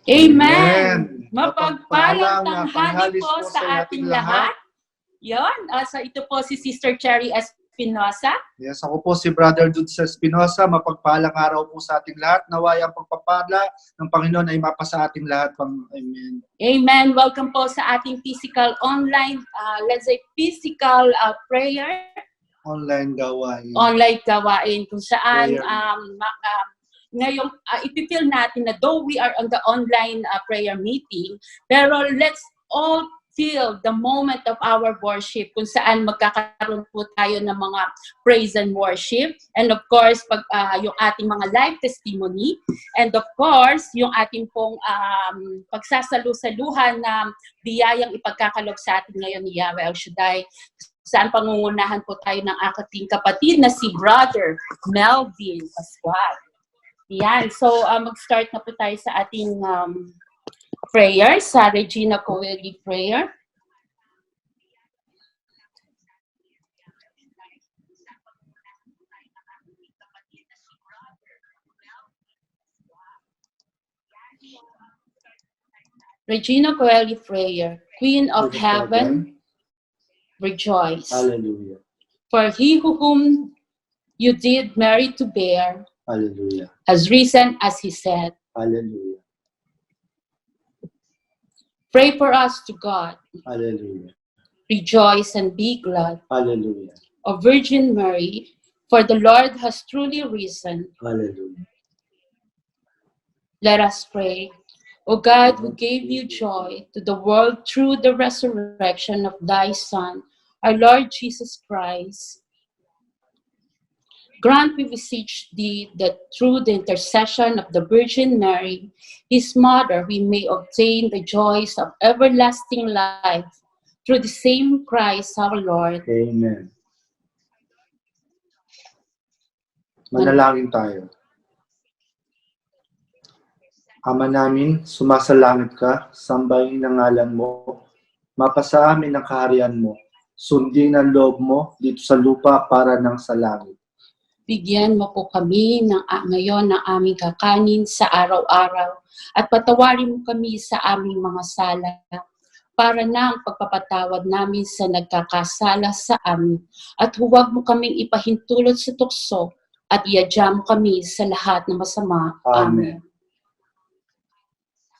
Amen! Mapagpalang tanghali po sa ating lahat. Yon, so ito po si Sister Cherry Espinosa. Yes, ako po si Brother Dudes Espinosa. Mapagpalang araw po sa ating lahat. Naway ang pagpapala ng Panginoon ay mapasa ating lahat. Amen. Amen. Welcome po sa ating physical online, let's say physical prayer. Online gawain. Online gawain kung saan ngayon, ipipil natin na though we are on the online prayer meeting, pero let's all feel the moment of our worship kung saan magkakaroon po tayo ng mga praise and worship. And of course, yung ating mga live testimony. And of course, yung ating pong pagsasalu-saluhan na biyayang ipagkakalob sa atin ngayon ni Yahweh El Shaddai. Saan pangungunahan po tayo ng aking kapatid na si Brother Melvin Pascual. Yan. So, mag-start na po tayo sa ating prayer, sa Regina Coeli prayer. Regina Coeli prayer. Queen of heaven, rejoice. Hallelujah. For he whom you did marry to bear, Hallelujah. has risen as he said. Hallelujah. Pray for us to God. Hallelujah. Rejoice and be glad. Hallelujah. O Virgin Mary, for the Lord has truly risen. Hallelujah. Let us pray. O God, who gave you joy to the world through the resurrection of thy Son, our Lord Jesus Christ, grant, we beseech thee, that through the intercession of the Virgin Mary, his mother, we may obtain the joys of everlasting life through the same Christ our Lord. Amen. Manalangin tayo. Ama namin, sumasalangit ka, sambahin ang ngalan mo, mapasa amin ang kaharian mo, sundin ang loob mo dito sa lupa para nang sa langit. Bigyan mo po kami ngayon ng aming kakanin sa araw-araw at patawarin mo kami sa aming mga sala para na ang pagpapatawad namin sa nagkakasala sa amin at huwag mo kaming ipahintulot sa tukso at iadya mo kami sa lahat ng masama. Amen.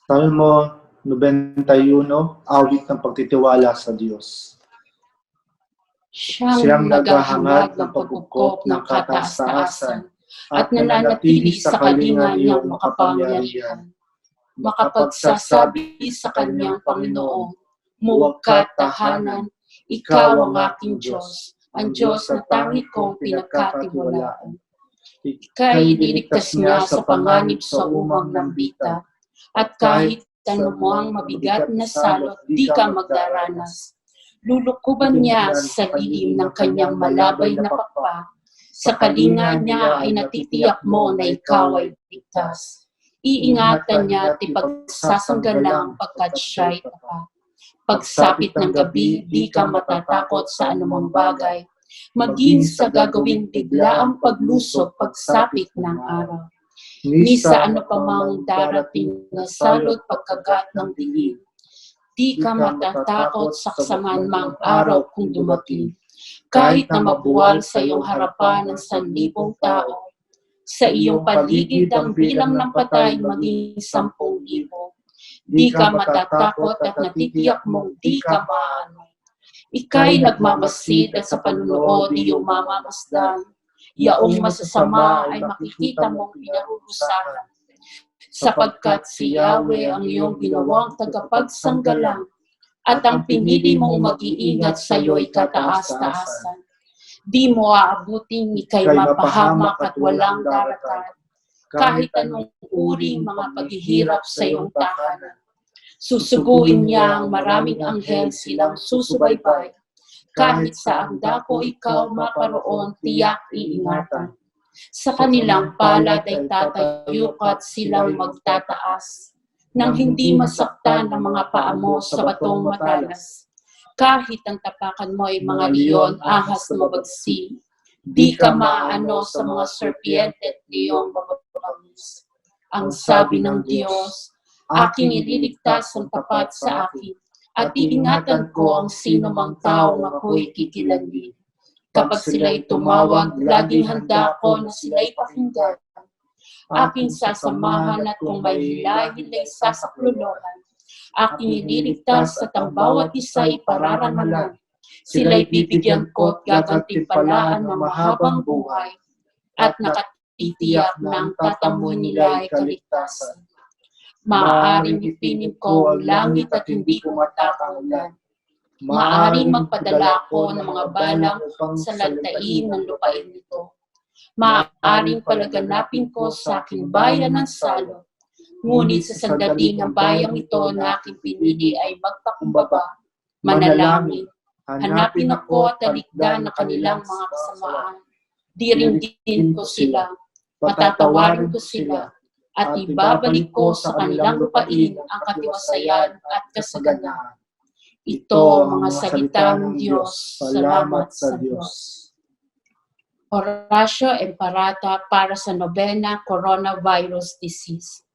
Salmo 91, awit ng pagtitiwala sa Diyos. Siyang naghahangad ng pagkukop ng kataas-taasan at nananatili sa kalinga niyang makapangyarihan. Makapagsasabi sa kanyang Panginoon, huwag ka tahanan, ikaw ang aking Diyos, ang Diyos na tangi kong pinagkatiwalaan. Ika'y iniligtas niya sa panganib sa umang ng bita, at kahit anumang mabigat na salot, di ka magdaranas. Lulukuban niya sa lilim ng kanyang malabay na pakpa. Sa kalinga niya ay natitiyak mo na ikaw ay ligtas. Iingatan niya at ipagsasanggalang pagkat siya'y tapat. Pagsapit ng gabi, di ka matatakot sa anumang bagay. Maging sa gagawing bigla ang paglusok pagsapit ng araw. Ni sa ano pa mang darating na salot pagkagat ng dilim. Di ka matatakot sa kasamaan mang araw kung dumating. Kahit na mabuwal sa iyong harapan ng 1,000 tao, sa iyong paligid ang bilang ng patay maging 10,000. Di ka matatakot at natitiyak mong di ka maano. Ika'y nagmamasid at sa panunood iyong mamamasdan. Yaong masasama ay makikita mong pinarurusahan. Sapagkat si Yahweh ang iyong ginawang tagapagsanggalang at ang pinili mong mag-iingat sa iyo'y kataas-taasan. Di mo aabuting ika'y mapahamak at walang daratan, kahit anong uring mga paghihirap sa iyong tahanan. Susuguin niya ang maraming anghel silang susubaybay. Kahit sa dako ikaw maparoon, tiyak iingatan. Sa kanilang palad ay tatayo at silang magtataas, nang hindi masaktan ang mga paa mo sa batong matalas. Kahit ang tapakan mo ay mga leon, ahas na mabagsi, di ka maano sa mga serpiente at leong mababangis. Ang sabi ng Diyos, Aking ililigtas ang tapat sa akin, at iingatan ko ang sino mang taong ako'y kikilanlin. Kapag sila'y tumawag, laging handa ko na sila'y pakinggan. Aking sasamahan at kung may hilay-hilay sasaklolohan. Aking ililigtas at ang bawat isa'y pararangalan. Sila'y bibigyan ko at gagantimpalaan ng mahabang buhay at nakatitiyak na ang tatamuin nila ay kaligtasan. Maaaring ipinin ko ang langit at hindi ko matatanglan. Maaaring magpadala ko ng mga balang sa lantain ng lupain nito. Maaaring palaganapin ko sa aking bayan ng salo. Ngunit sa sandaling ang bayang ito na aking pinili ay magpakumbaba, manalangin. Hanapin ako at talikdan na kanilang mga kasamaan. Diringgin ko sila, patatawarin ko sila, at ibabalik ko sa kanilang lupain ang katiwasayan at kasaganaan. Ito ang mga salita ng Diyos. Salamat sa Diyos. Orasyo Emparata para sa Nobena Coronavirus Disease.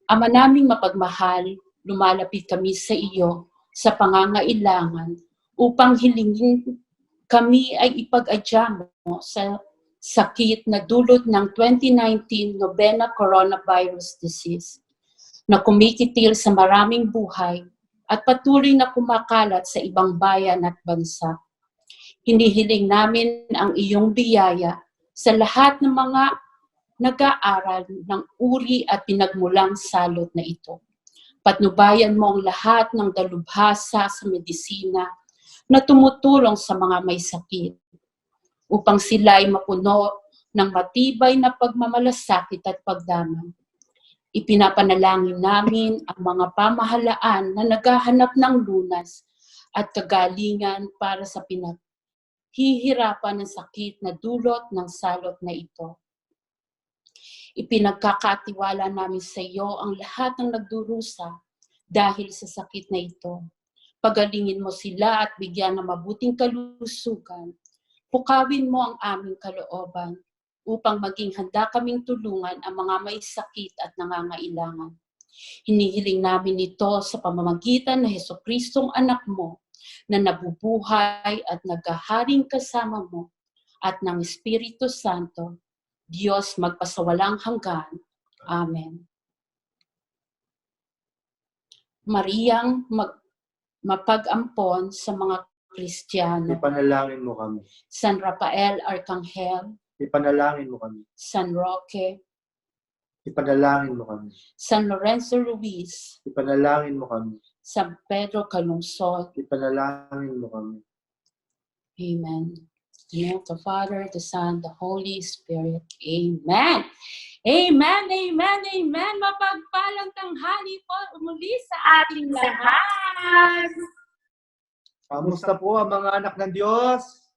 Ama naming mapagmahal, lumalapit kami sa iyo sa pangangailangan upang hilingin kami ay ipag-adya mo sa sakit na dulot ng 2019 Nobena Coronavirus Disease na kumikitil sa maraming buhay at patuloy na kumakalat sa ibang bayan at bansa. Hinihiling namin ang iyong biyaya sa lahat ng mga nag-aaral ng uri at pinagmulang salot na ito. Patnubayan mo ang lahat ng dalubhasa sa medisina na tumutulong sa mga may sakit upang sila ay mapuno ng matibay na pagmamalasakit at pagdamag. Ipinapanalangin namin ang mga pamahalaan na naghahanap ng lunas at kagalingan para sa pinaghihirapan ng sakit na dulot ng salot na ito. Ipinagkakatiwala namin sa iyo ang lahat ng nagdurusa dahil sa sakit na ito. Pagalingin mo sila at bigyan ng mabuting kalusugan. Pukawin mo ang aming kalooban upang maging handa kaming tulungan ang mga may sakit at nangangailangan. Hinihiling namin ito sa pamamagitan ng Jesucristong anak mo na nabubuhay at naghaharing kasama mo at ng Espiritu Santo, Diyos magpasawalang hanggan. Amen. Mariyang mapag-ampon sa mga Kristiyano. Ipanalangin mo kami. San Rafael Arcangel. Ipanalangin mo kami. San Roque. Ipanalangin mo kami. San Lorenzo Ruiz. Ipanalangin mo kami. San Pedro Calungsod. Ipanalangin mo kami. Amen. In the name of the Father, the Son, the Holy Spirit. Amen. Amen, amen, amen. Mapagpalang tanghali po muli sa ating lahat. Kamusta po ang mga anak ng Diyos?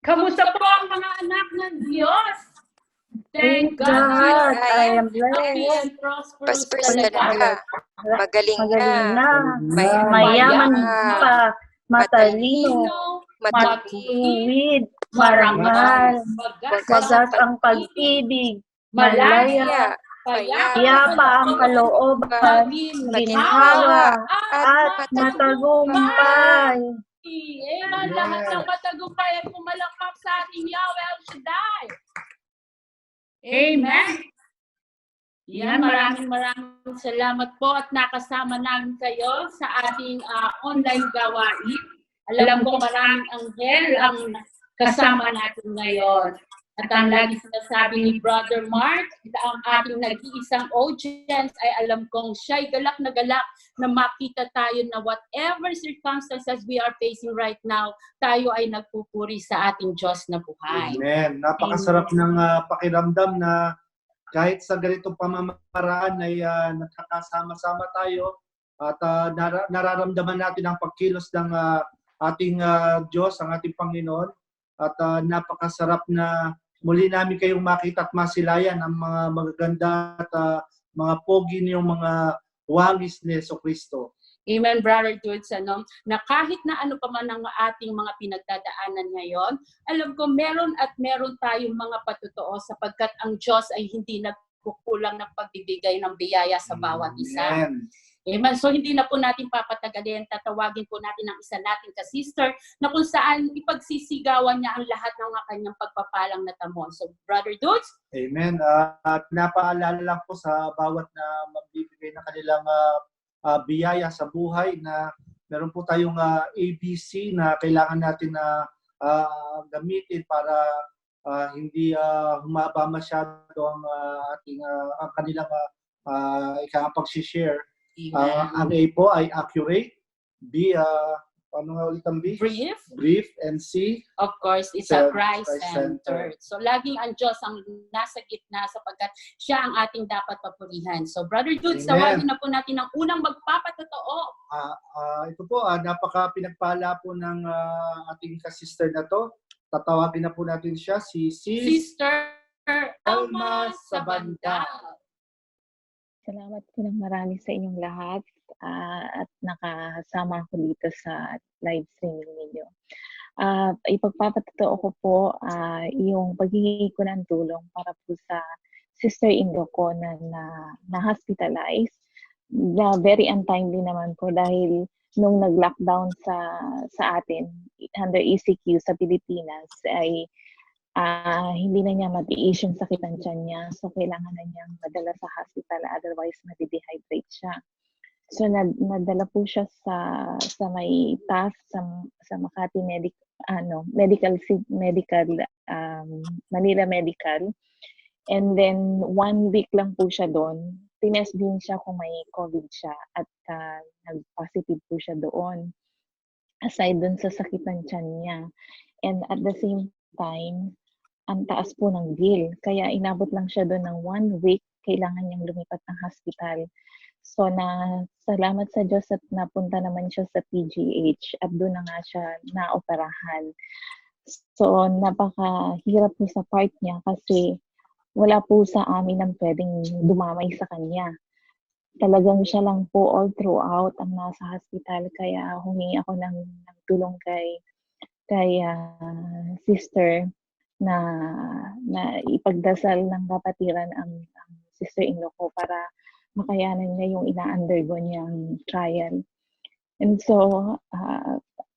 Kamusta po ang mga anak ng Diyos? Thank God. I am Happy blessed. and prosperous Prosperous ka. Magaling na. Mayaman pa. Matalino. Matuwid. Marangal. Wagas ang pag-ibig. Malaya. Payapa ang kalooban. Ginhawa. At matagumpay. Amen. Lahat ng matagumpay at pumalakpak sa ating Yahweh El Shaddai. Amen. Yan, maraming salamat po at nakasama namin kayo sa ating online gawain. Alam ko maraming anghel ang kasama natin ngayon. At ang lagi sinasabi ni Brother Mark, ang ating nag-iisang audience ay alam kong siya'y galak na makita tayo na whatever circumstances we are facing right now, tayo ay nagpupuri sa ating Diyos na buhay. Amen. Napakasarap ng pakiramdam na kahit sa ganitong pamamaraan ay nagkakasama-sama tayo at nararamdaman natin ang pagkilos ng ating Diyos, ang ating Panginoon. At napakasarap na muli namin kayong makita at masilayan ang mga magaganda at mga pogi niyong mga wangis ni Jesucristo. Amen, Brother Dudes, na kahit na ano pa man ang ating mga pinagdadaanan ngayon, alam ko meron at meron tayong mga patotoo sapagkat ang Diyos ay hindi nagkukulang ng pagbibigay ng biyaya sa bawat isa. Amen. Amen. So hindi na po natin papatagalin, tatawagin po natin ang isa nating ka-sister na kung saan ipagsisigawan niya ang lahat ng mga kanyang pagpapalang natamo. So Brother Dudes? Amen. At napaalala lang po sa bawat na magbibigay ng kanilang biyaya sa buhay na meron po tayong ABC na kailangan natin na gamitin para hindi humaba masyado ang ang kanilang pag-share. Ang A po ay accurate, B, ano nga ulit ang B? Brief, and C? Of course, it's a Christ-centered. So laging ang Diyos ang nasa gitna sapagkat siya ang ating dapat papurihan. So Brother Dudes, tawagin na po natin ang unang magpapatotoo. Ito po, napaka pinagpala po ng ating ka-sister na to. Tatawagin na po natin siya, si Sister Alma Sabandal. Salamat po ng marami sa inyong lahat at nakasama ako dito sa live streaming ninyo. Ipagpapatotoo ko po yung paghingi ko ng tulong para po sa sister-in-law ko na hospitalized. Na very untimely naman po dahil nung nag-lockdown sa atin under ECQ sa Pilipinas ay hindi na niya matiis yung sakit ng tiyan niya. So, kailangan na niyang madala sa hospital. Otherwise, madidehydrate siya. So, nadala po siya sa may TAF, sa Makati Manila Medical. And then, 1 week lang po siya doon. Tinest din siya kung may COVID siya at nag-positive po siya doon. Aside dun sa sakit ng tiyan niya. And at the same time, ang taas po ng bill. Kaya inabot lang siya doon ng 1 week. Kailangan niyang lumipat ng hospital. So, salamat sa Diyos at napunta naman siya sa PGH at doon na nga siya naoperahan. So, napakahirap po sa part niya kasi wala po sa amin ang pwedeng dumamay sa kanya. Talagang siya lang po all throughout ang nasa hospital. Kaya humingi ako ng tulong kay sister na ipagdasal ng kapatiran ang sister-in-law ko para makayanan niya yung ina-undergo niyang trial. And so,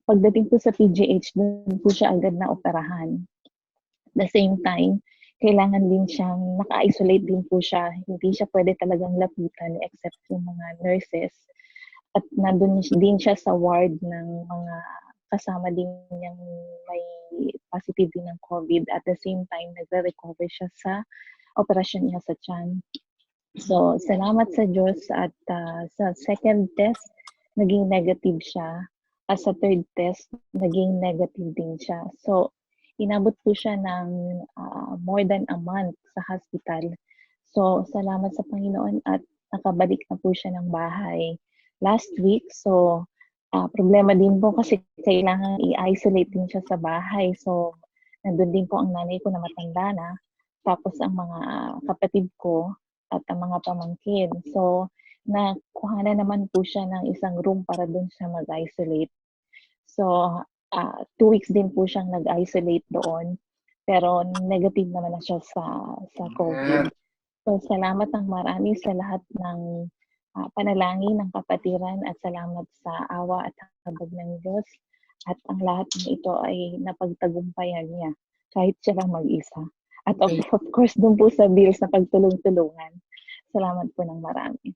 pagdating po sa PGH, doon po siya agad na operahan. At the same time, kailangan din siyang naka-isolate din po siya. Hindi siya pwede talagang lapitan except yung mga nurses. At nandun din siya sa ward ng mga kasama din niyang may positive din ng COVID. At the same time, nagre-recover siya sa operasyon niya sa tiyan. So, salamat sa Diyos at sa second test, naging negative siya. At sa third test, naging negative din siya. So, inabot po siya ng more than a month sa hospital. So, salamat sa Panginoon at nakabalik na po siya ng bahay last week. So, problema din po kasi kailangan i-isolate din siya sa bahay. So, nandun din po ang nanay ko na matanda na. Tapos ang mga kapatid ko at ang mga pamangkin. So, nakuha na naman po siya ng isang room para dun siya mag-isolate. So, 2 weeks din po siyang nag-isolate doon. Pero negative naman na siya sa COVID. So, salamat ng marami sa lahat ng panalangin ng kapatiran at salamat sa awa at habag ng Diyos. At ang lahat ng ito ay napagtagumpayan niya kahit siya lang mag-isa. At of course, doon po sa bills na pagtulong-tulungan. Salamat po ng marami.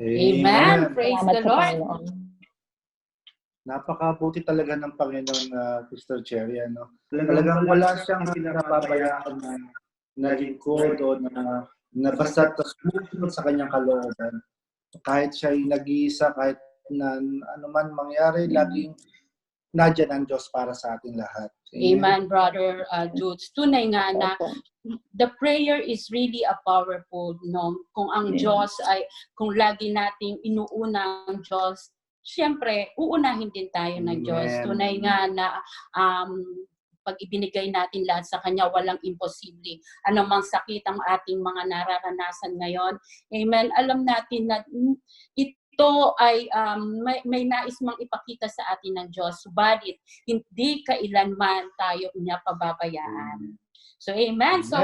Amen. Praise Salamat the sa Lord. Panginoon. Napakabuti talaga ng Panginoon, Sister Cherry. Talagang wala siyang pinapabayaan na nalingkod o na basta sumunod sa kanyang kalooban. Kahit siya ay nag-iisa, kahit na ano man mangyari, laging nandiyan ang Diyos para sa ating lahat. Amen, Brother Dudes. Tunay nga na the prayer is really a powerful, no? Kung ang Diyos ay, kung lagi nating inuuna ang Diyos, siyempre, uunahin din tayo ng Diyos. Tunay nga na pag ibinigay natin lahat sa Kanya, walang imposible. Anumang sakit ang ating mga nararanasan ngayon. Amen. Alam natin na it ito ay may nais mang ipakita sa atin ng Diyos, subalit hindi kailanman tayo niya pababayaan. So, amen. So,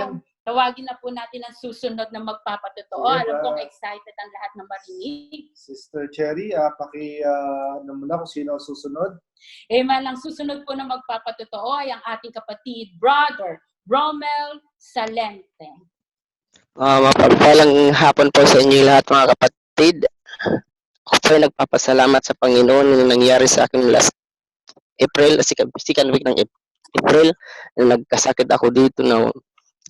tawagin na po natin ang susunod na magpapatotoo. Alam kong excited ang lahat ng marinig. Sister Cherry, ano muna kung sino ang susunod? Amen. Ang susunod po na magpapatotoo ay ang ating kapatid, Brother Romel Salente. Mapagpalang hapon po sa inyo lahat mga kapatid. Ako po ay nagpapasalamat sa Panginoon na nangyari sa akin last April, second week ng April, na nagkasakit ako dito na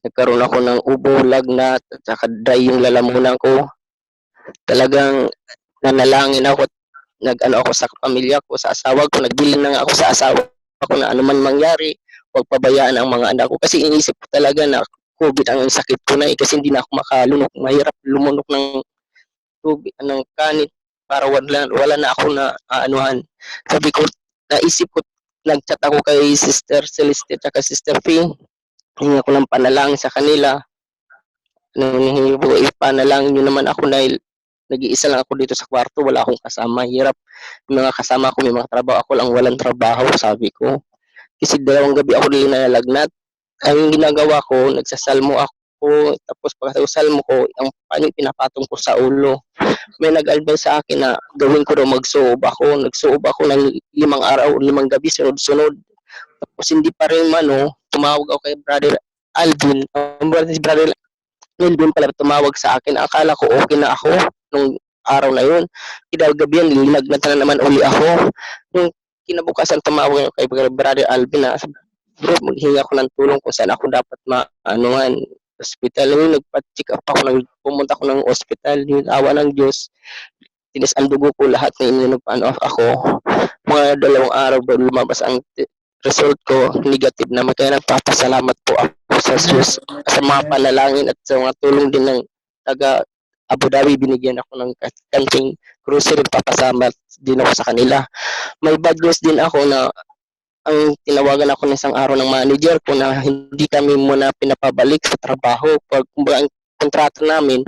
nagkaroon ako ng ubo, lagnat, at saka dry yung lalamunan ko. Talagang nanalangin ako, nag-ano ako sa pamilya ko, sa asawa ko, nagbilin na nga ako sa asawa ko na anuman mangyari, huwag pabayaan ang mga anak ko. Kasi inisip ko talaga na COVID ang sakit ko na kasi hindi na ako makalunok. Mahirap lumunok ng tubig, ng kanin para wala na ako na aanuhan. Sabi ko, naisip ko, nag-chat ako kay Sister Celeste at Sister Fee. Hingi ako ng panalangin sa kanila. Hingi ko, ipanalangin nyo naman ako dahil nag-iisa lang ako dito sa kwarto, wala akong kasama. Hirap. Yung mga kasama ko, may mga trabaho. Ako lang walang trabaho, sabi ko. Kasi dalawang gabi ako din nalalagnat. Ang ginagawa ko, nagsasalmo ako, tapos pagkasalmo ko, ang paano pinapatong ko sa ulo. May nag-advise sa akin na gawin ko daw mag-soob ako. Nag-soob ako ng 5 araw, 5 gabi, sunod-sunod. Tapos hindi pa rin tumawag ako kay Brother Alvin. Brother Alvin pala tumawag sa akin. Akala ko okay na ako nung araw na yun. Kidal gabi yan, linagnat na naman uli ako. Nung kinabukasan tumawag ako kay Brother Alvin na bro, maghingi ako ng tulong kung saan ako dapat maanuhan hospital. Yung nagpa-check up ako, pumunta ako ng hospital, yung awa ng Diyos, tinis ang dugo ko lahat na inanong ako. Mga 2 araw ba lumabas ang result ko, negative naman. Kaya nagpapasalamat po ako sa Diyos sa mga panalangin at sa mga tulong din ng taga Abu Dhabi. Binigyan ako ng kanting grocery, papasalamat din ako sa kanila. May bad news din ako na ang tinawagan ako ng isang araw ng manager ko na hindi kami muna pinapabalik sa trabaho. Pag ang kontrata namin,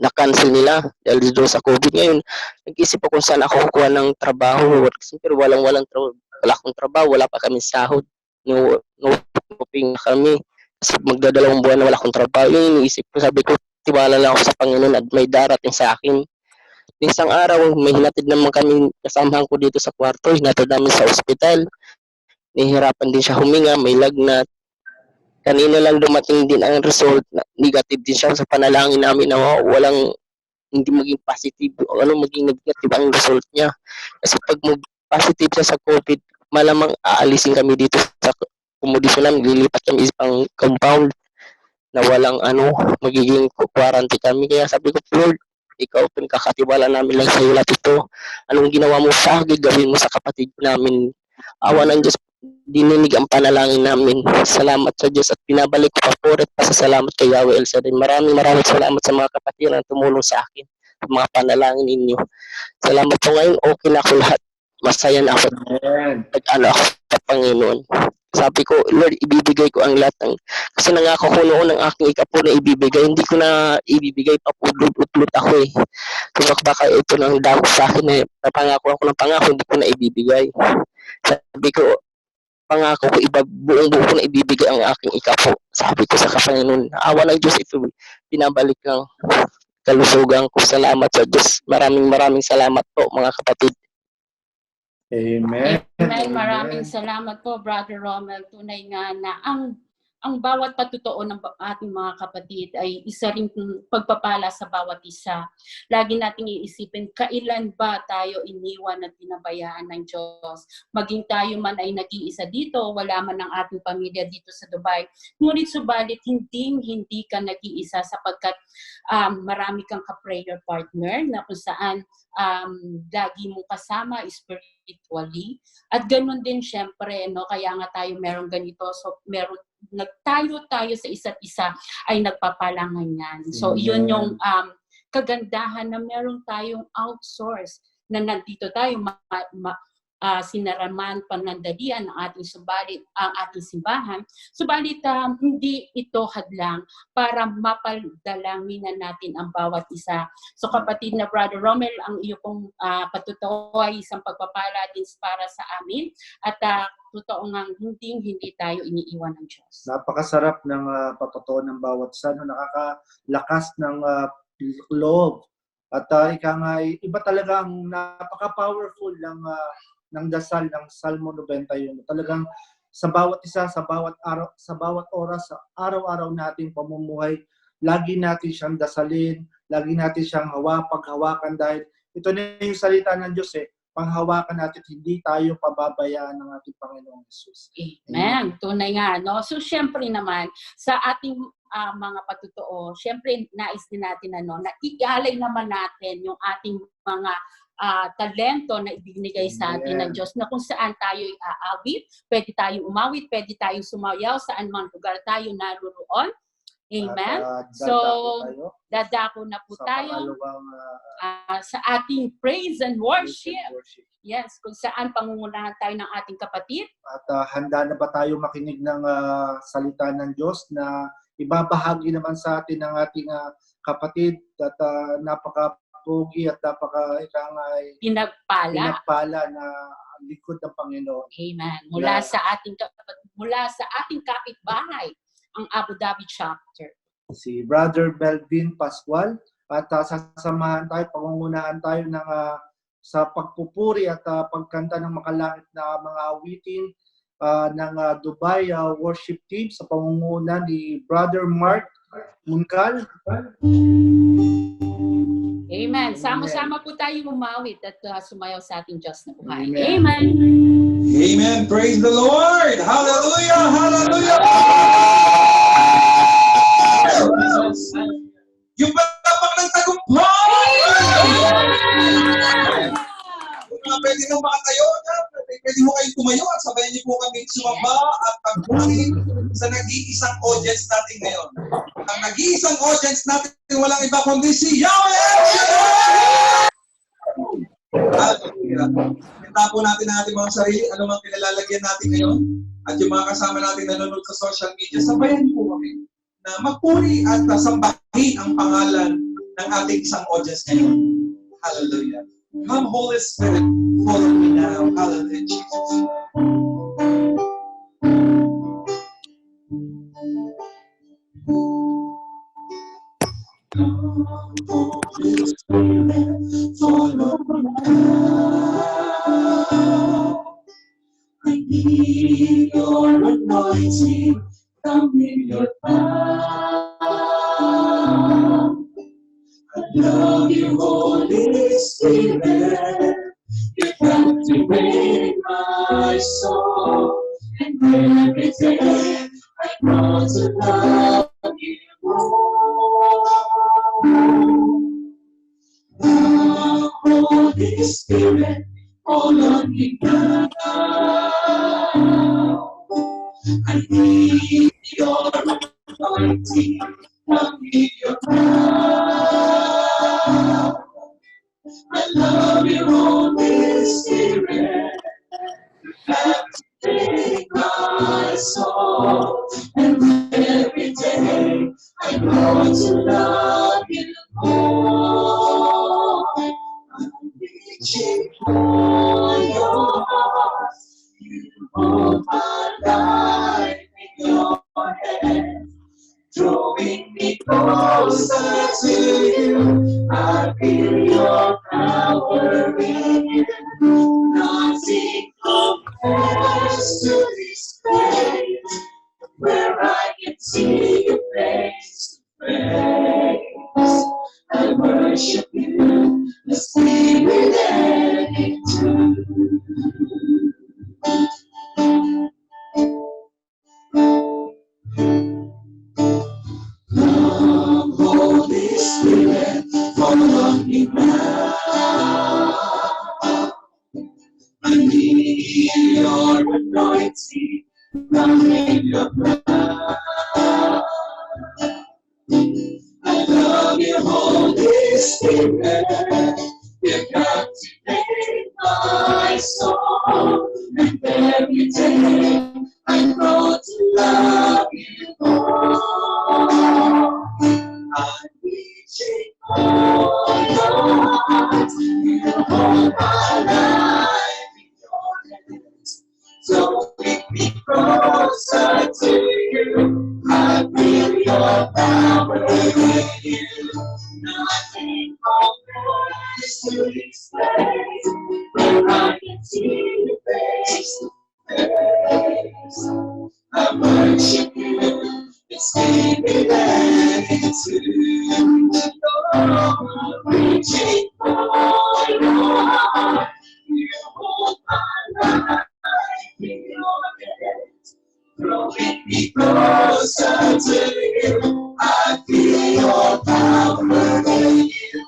na-cancel nila dahil doon sa COVID. Ngayon, nag-isip ako kung saan ako kukuha ng trabaho. Pero wala akong trabaho, wala pa kami sahod. No coping kami. Kasi magdadalawang buwan na wala akong trabaho. Yung iniisip ko, sabi ko, tiwala lang ako sa Panginoon at may darating sa akin. Isang araw, may hinatid naman kami, kasamahan ko dito sa kwarto, hinatid namin sa ospital. Nahihirapan din siya huminga, may lagnat. Kanina lang dumating din ang result, negative din siya sa panalangin namin na walang, hindi maging positive, maging negative ang result niya. Kasi pag positive siya sa COVID, malamang aalisin kami dito sa accommodation namin, lilipat kami isang compound na walang magiging quarantine kami. Kaya sabi ko, Lord, ikaw pinakakatiwala namin lang sa iyo lahat ito. Anong ginawa mo sa akin, gawin mo sa kapatid namin. Awa ng Diyos, dininig ang panalangin namin. Salamat sa Diyos at pinabalik ko pa po at pasasalamat kay Yahweh El Shaddai. Maraming salamat sa mga kapatid na tumulong sa akin sa mga panalangin ninyo. Salamat po ngayon, okay na ako lahat. Masaya na ako. Ako sa Panginoon. Sabi ko, Lord, ibibigay ko ang lahat ng, kasi nangako ko noon ng aking ikapo na ibibigay, hindi ko na ibibigay, papudlot-utlot ako eh. Kung baka ito nang dako sa akin eh, napangako ako ng pangako, hindi ko na ibibigay. Sabi ko, pangako ko, buong-buo ko na ibibigay ang aking ikapo. Sabi ko sa Panginoon, awa ng Diyos ito, pinabalik lang kalusugan ko. Salamat sa Diyos. Maraming salamat po mga kapatid. Amen. Amen. Maraming salamat po, Brother Romel. Tunay nga na ang bawat patutuo ng ating mga kapatid ay isa ring pagpapala sa bawat isa. Lagi nating iisipin, kailan ba tayo iniwan at pinabayaan ng Diyos? Maging tayo man ay nag-iisa dito, wala man ang ating pamilya dito sa Dubai. Ngunit subalit, hindi ka nag-iisa sapagkat marami kang ka-prayer partner na kung saan lagi mong kasama spiritually. At ganun din syempre, kaya nga tayo meron ganito. So tayo sa isa't isa ay nagpapalangan yan. So yun yung kagandahan na meron tayong outsource na nandito tayo sinaraman panandalian ang ating simbahan. Subalit hindi ito hadlang para mapaldalangin natin ang bawat isa. So kapatid na Brother Romel, ang iyo pong patotoo ay isang pagpapala din para sa amin at totoo ngang hindi tayo iniiwan ng Diyos. Napakasarap ng patotoo ng bawat isa, no? Nakakalakas ng loob. At iba talaga ang napaka-powerful ng dasal ng Salmo 91. Talagang sa bawat isa, sa bawat araw, sa bawat oras, sa araw-araw nating pamumuhay, lagi natin siyang dasalin, lagi natin siyang paghawakan dahil ito na yung salita ng Diyos panghawakan natin, hindi tayo pababayaan ng ating Panginoong Jesus. Amen. Tunay nga, no? So, syempre naman, sa ating mga patutoo, syempre, nais din natin, na ialay naman natin yung ating mga talento na ibinigay sa atin ng Diyos, na kung saan tayo aawit, pwede tayong umawit, pwede tayong sumayaw, saan man lugar tayo naroon. Amen. So, dadako na po tayo sa ating praise and worship. Yes, kung saan pangungunahan tayo ng ating kapatid. At handa na ba tayo makinig ng salita ng Diyos na ibabahagi naman sa atin ng ating kapatid at napaka-pogi at pinagpala na likod ng Panginoon. Amen. Mula sa ating kapitbahay, ang Abu Dhabi chapter. Si Brother Melvin Pascual at sasamahan tayo, pangungunahan tayo ng sa pagpupuri at pagkanta ng makalangit na mga awitin ng Dubai worship team sa pangunguna ni Brother Mark Munkal. Amen. Sama-sama po tayo umawit at sumayaw sa ating Diyos na buhay. Amen. Amen. Amen. Praise the Lord. Hallelujah. Hallelujah. Yung pagtapak ng tagumpay. Pwede nang makatayo na. Pwede mo kayong tumayo at sabayan niyo po kami sumamba at pagpuri sa nag-iisang audience natin ngayon. Ang nag-iisang audience natin walang iba kundi si Yahweh! Itapo natin ang ating mga sarili, ano mang pinalalagyan natin ngayon, at yung mga kasama natin nanonood sa social media, sabayan niyo po kami na magpuri at sambahin ang pangalan ng ating isang audience ngayon. Hallelujah. Come, Holy Spirit, follow me now. Hallelujah, Jesus. Come, Holy Spirit, follow me now. I need your anointing. Come in your power. I love you, Holy Spirit. You captivate my soul. And every day I want to love you more. Now, Holy Spirit, fall on me now. I need your anointing. Come in your power. I love you, Holy Spirit. You captivate my soul. And every day I want to love you more. I'm reaching for your heart. You hold my life in your hand, drawing me closer to you. I feel your power in you. Nothing compares to this place where I can see your face to face. I worship you, the Spirit and in truth. Come, Holy Spirit, follow me now. I need your anointing. Come in your power. I love you, Holy Spirit. You captivate my soul. I grow to love you more. I'm reaching for your heart. You hold my life in your hands. So make me closer to you. I feel your power in you. Nothing compares to this place where I can see your face to face. I worship you. It's me that into you. Reaching for your heart. You hold my life in your hands. Drawing me closer to you. I feel your power in you.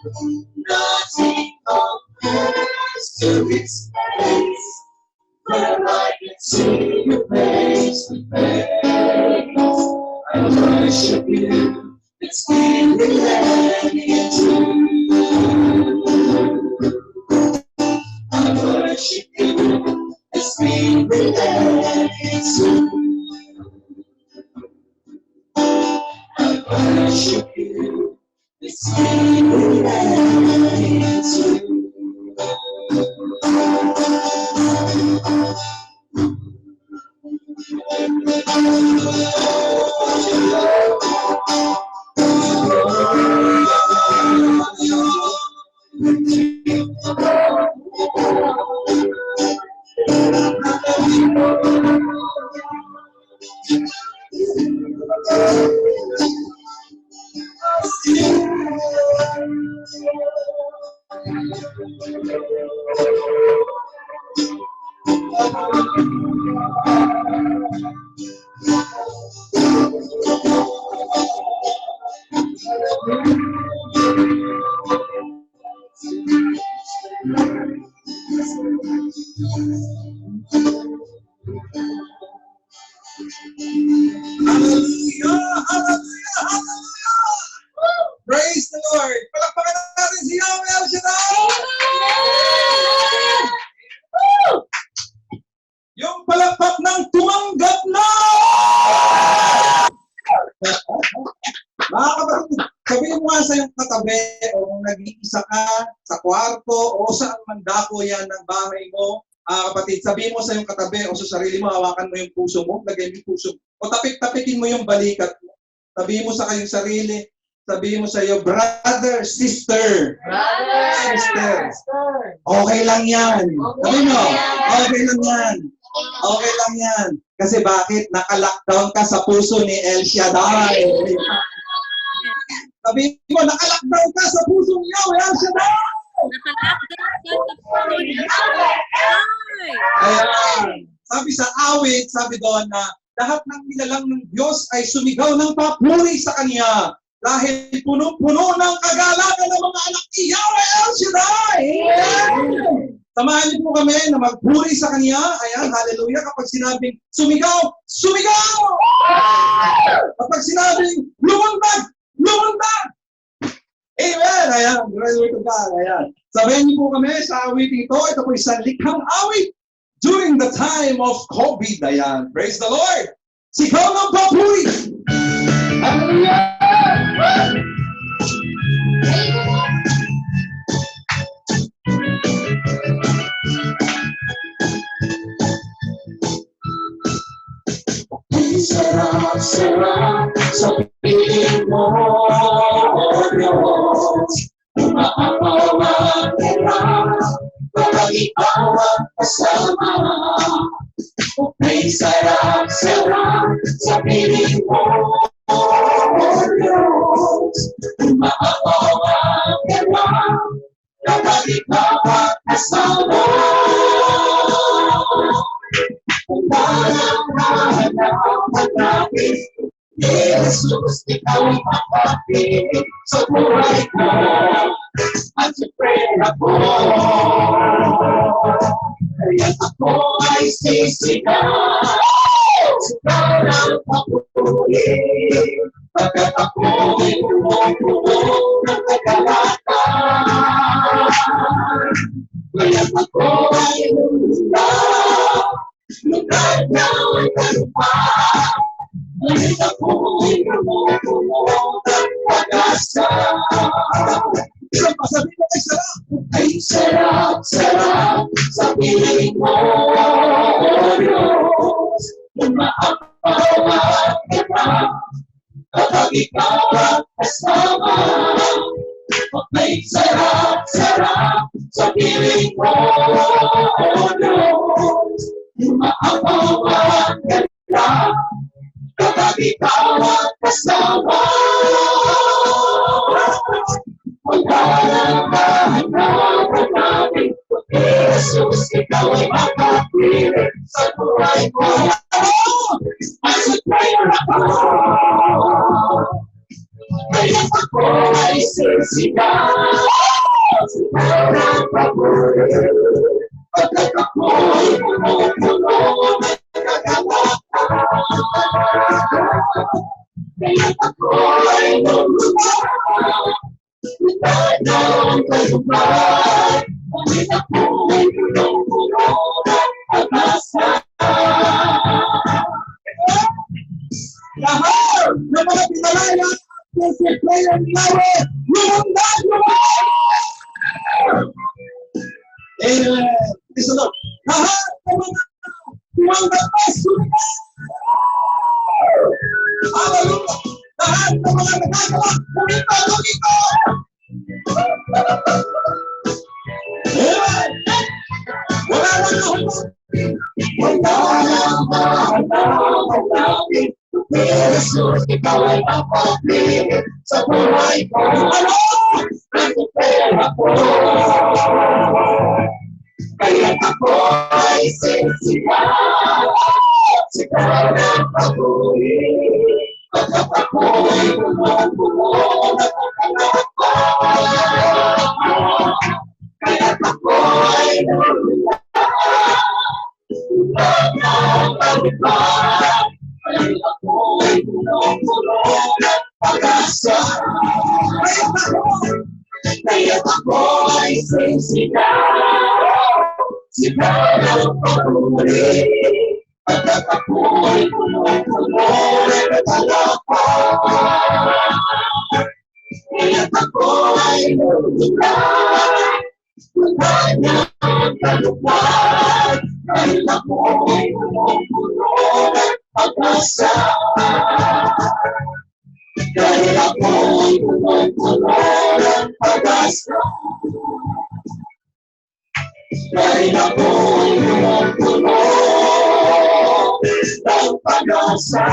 Nothing compares to this place where I can see your face to face. I worship you. It's been related to you. I worship you. It's been related to you. I worship you. It's been related to you. Hallelujah! Hallelujah! Hallelujah! Praise the Lord! Palakpakan natin si Yahweh El Shaddai! Yung palakpak ng tumanggap na! Mga kapatid, sabihin mo nga sa iyong katabi o kung nag-iisa ka sa kwarto o saan man dako yan ng bahay mo, kapatid, sabihin mo sa iyong katabi o sa sarili mo, hawakan mo yung puso mo, lagay mo yung puso mo, o tapik-tapikin mo yung balikat mo. Sabihin mo sa kayong sarili, sabihin mo sa iyo, brother, sister. Brother, Sister. Okay lang yan. Sabihin mo, okay lang yan. Okay lang yan. Kasi bakit? Naka-lockdown ka sa puso ni El Shaddai. Sabihin mo, naka-lockdown ka sa puso ni El Shaddai. Ayan. Sabi sa awit, sabi doon na lahat ng nilalang ng Diyos ay sumigaw ng papuri sa Kanya dahil puno-puno ng kagalakan ng mga anak ni Yahweh El Shaddai. Samahan niyo po kami na magpuri sa Kanya. Ayan, hallelujah. Kapag sinabing sumigaw, sumigaw! Kapag sinabing lumundag, lumundag! Amen! Ayan, glory to God. Ayan. Sabihin niyo po kami sa awiting ito. Ito po isang likhang awit during the time of COVID. Ayan. Praise the Lord! Sigaw ng papuri! Hallelujah! Sarap-sarap sa piling mo, O Diyos. Umaapaw ang hirap, parang ikaw ang kasama. May sarap-sarap sa piling mo, O Diyos. Umaapaw ang hirap, parang ikaw ang kasama. Kung parang nahanap natin, Jesus, ikaw ang mapapit sa buhay ko at sa prena ko. Kaya ako ay sisigaw, sigaw ng papuri, pagkat ako ay puno-puno ng kagalakan. Kaya ako ay lugar na kumukulo ng pag-asa. Isang pasabi mo ay sarap. Ay sarap, sarap sa piling mo, O Diyos. Lumaapaw at iba, kapag ikaw ang kasama. Ay sarap, sarap sa piling mo, O Diyos. Lumaapaw at iba, kapag ikaw ang kasama. Magdalaman naman namin, Jesus, ikaw ay makapiling sa buhay ko. As a prayer ako, kaya ako ay sisigaw. Sigaw ng pagmuli, pagkat ako'y puno-puno ng kagalatan. Kaya ako'y luluhan, ng kalupay, ngunit ako'y puno-puno ng pag-asa. Lahat ng mga pinalaya ng si Prayer Yahweh, lumundan mo! Amen. Praise the Lord. Lahat ng mga tumanggap na sumunod. Hallelujah. Lahat ng mga nagagawa, kumita. Amen. Wala nang kahulog. Wala nang kahulog. Jesus, ikaw ay mapagpiling sa buhay ko. Ano? Ang pera ko. Kaya ako ay sisigaw. Sigaw ng pag-uwi. Pagkat ako'y puno-puno ng kagalatan. Kaya ako'y luluhan. Tulad ng kalupay. Kaya ako'y puno-puno ng pag-asa. Kaya ako'y sisigaw. Sigaw ng pag-uwi. Pagkat ako'y puno-puno ng kagalatan. Kaya ako'y luluhan. Tulad ng kalupay. Kaya ako'y puno-puno ng pag-asa. Dahil ako'y puno-puno ng pag-asa. Dahil ako'y puno-puno ng pag-asa.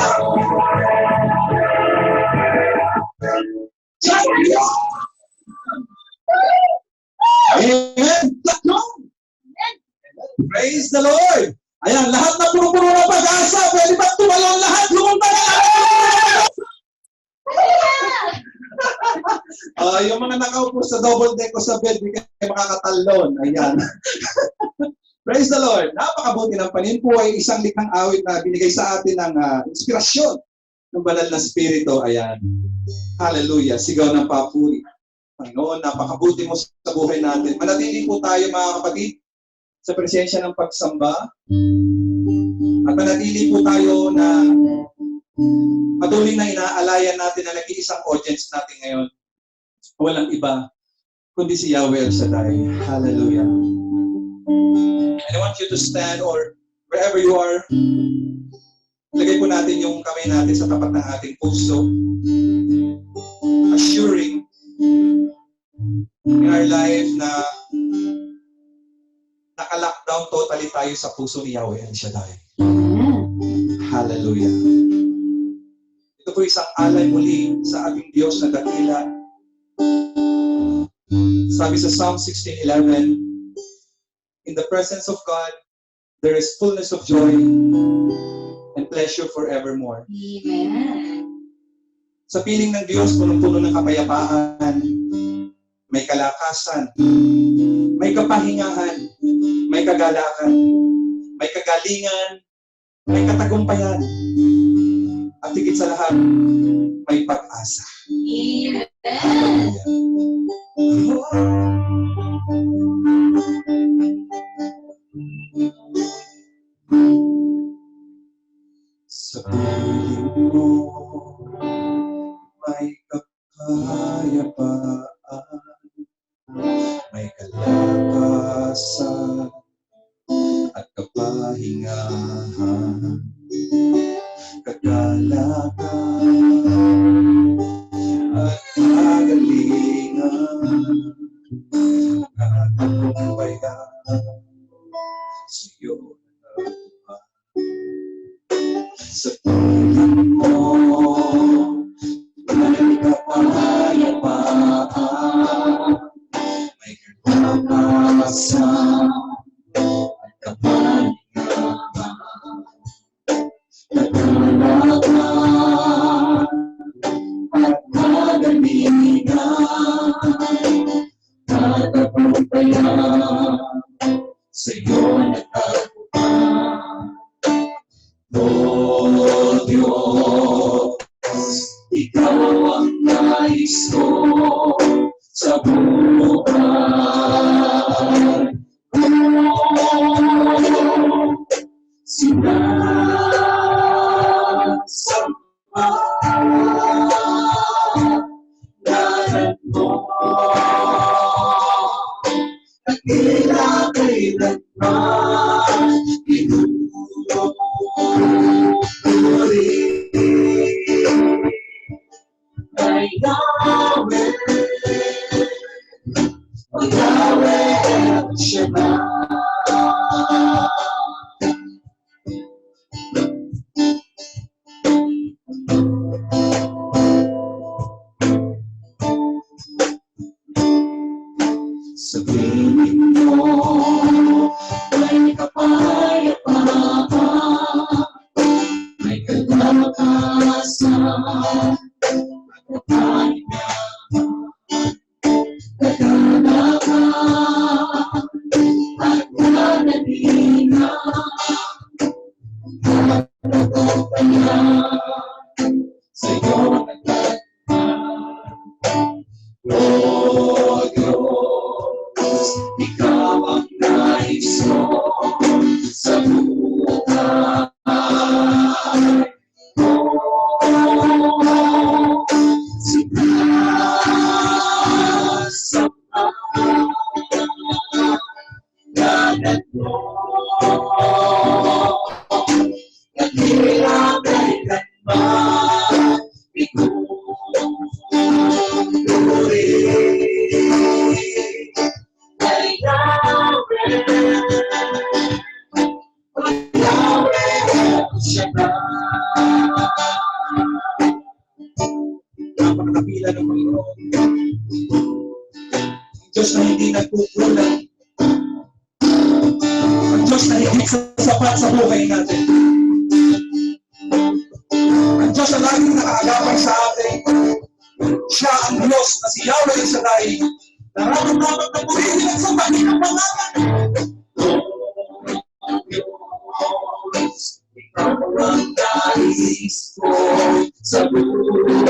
Amen. Praise the Lord. Ayan, lahat na puro-puro ng pag-asa. Pwede ba tumalon lahat? Lumunta na lahat! Yung mga nakaupo sa double deck o sa bed, hindi kayo makakatalon. Ayan. Praise the Lord. Napakabuti ng Panginoon po ay isang likhang awit na binigay sa atin ng inspirasyon ng banal na spirito. Ayan. Hallelujah. Sigaw ng papuri. Panginoon, napakabuti mo sa buhay natin. Manatili po tayo mga kapatid sa presensya ng pagsamba. At manatili po tayo na patuloy na inaalayan natin na nag-iisang audience natin ngayon. Walang iba, kundi si Yahweh El Shaddai. Hallelujah. And I want you to stand or wherever you are, lagay po natin yung kamay natin sa tapat ng ating puso. Assuring in our life na naka-lockdown totally tayo sa puso ni Yahweh El Shaddai. Hallelujah. Ito po isang alay muli sa ating Diyos na dakila. Sabi sa Psalm 16:11, in the presence of God, there is fullness of joy and pleasure forevermore. Amen. Sa piling ng Diyos, punong-puno ng kapayapaan, may kalakasan, may kapahingahan, may kagalakan, may kagalingan, may katagumpayan, at higit sa lahat, may pag-asa. Amen. Sa piling mo, sa buhay. Sinasamahan mo, tangila kailanman pinupuri. Ay Yahweh, o Yahweh El Shaddai. Sa piling mo ay kapayapaan, may kalakasan, kapahingahan, kagalakan, at kanalingan, natatayan, sa'yo nagtatagpan. O Diyos, ikaw ang nais ko sa buhay ko. Sinasamahan mo, tangila kailanman pinupuri. Ay Yahweh, o Yahweh El Shaddai. Napakakapila ng Panginoon. Ang Diyos na hindi nagkukulang. Ang Diyos na hindi sapat sa buhay natin. Ang Diyos na laging nakaagapay sa atin. Siya ang Diyos na si Yahweh El Shaddai. Nararamdaman na purihin at sambahin ang pangalan. O Diyos, ikaw ang nais ko sa buhay.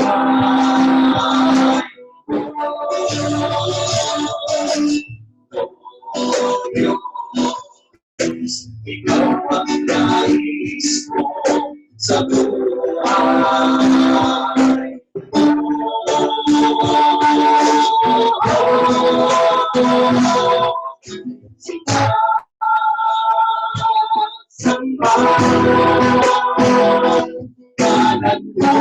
O Diyos, ikaw ang nais ko sa buhay. Sinasamahan mo,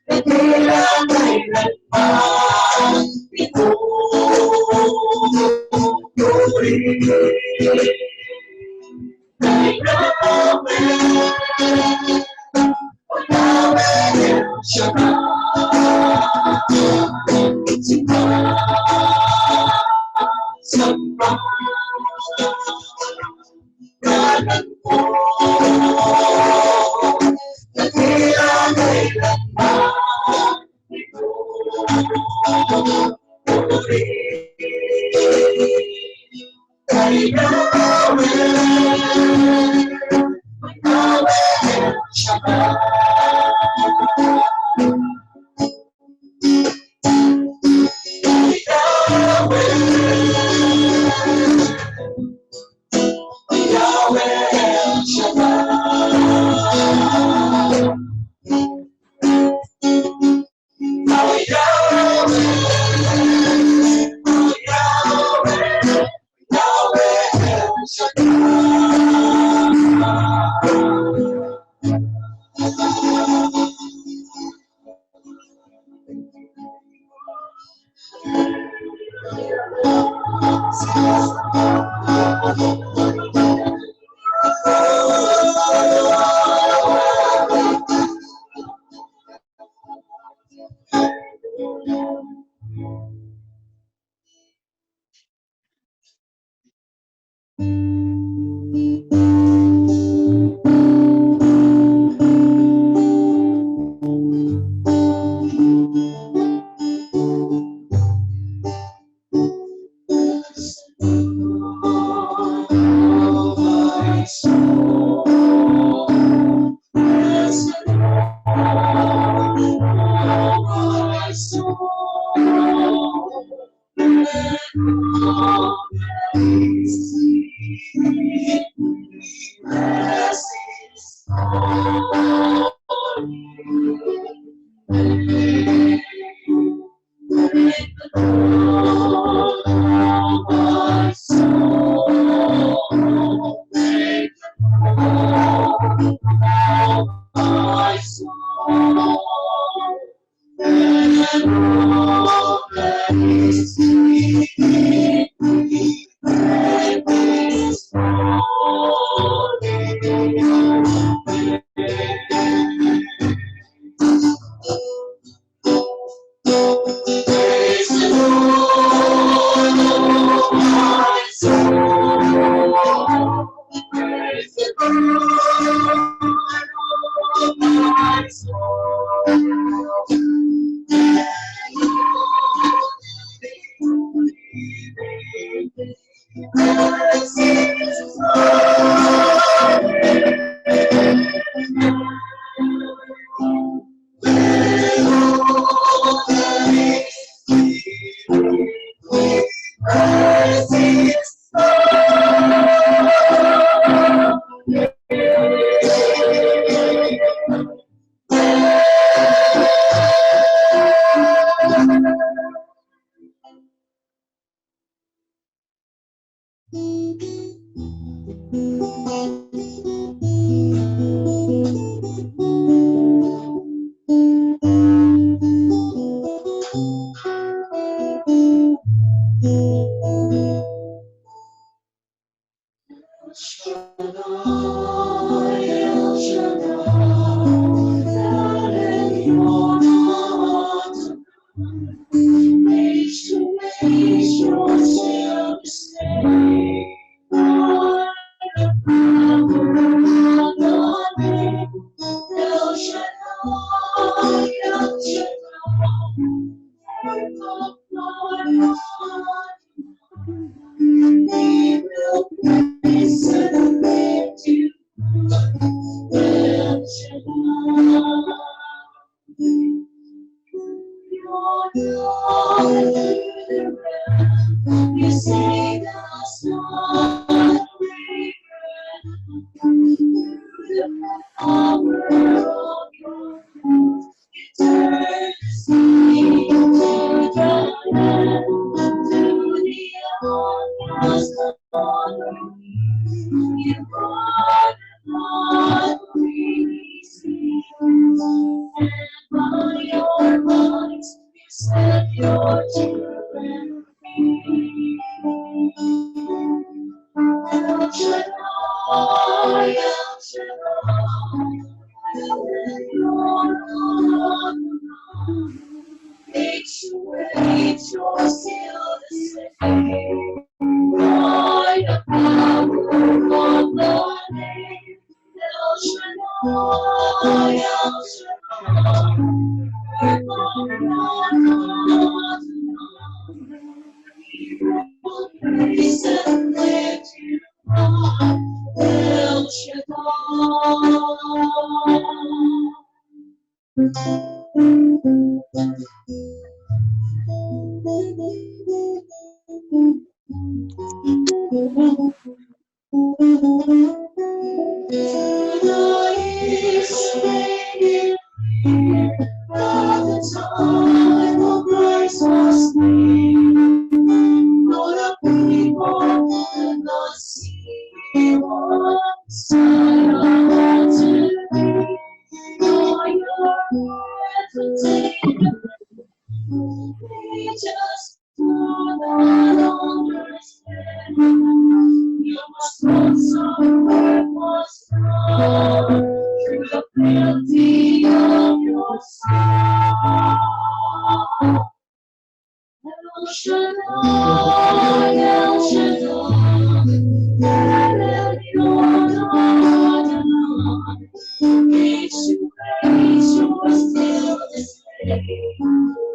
tangila kailanman pinupuri. Ay Yahweh, o Yahweh El Shaddai. Sinasamahan mo, tangila kailanman pinupuri. Ay Yahweh, o Yahweh El Shaddai. My soul. You say that's not the power of your hands. You turn the sea to dry land, to the outcast on you brought not really see, and by your minds you set your children free. El Shaddai, El Shaddai, you're still the same. By the power of the name, El Shaddai, El Shaddai, praise and lift you up, El Shaddai. The time of Christ was near. Lord, people could not see what sign of to be. For your reputation, we just do not understand. You must want some work was done through the penalty of your sin. El Shaddai, El Shaddai, El Elyon, age to age, you're still the same.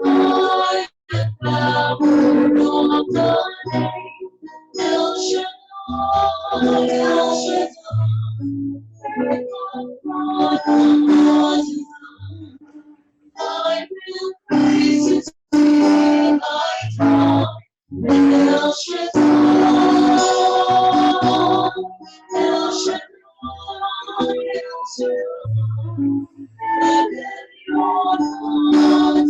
By the power of the name, El Shaddai, El Shaddai, I will praise you till I drop. El Shaddai, El Shaddai, El Shaddai,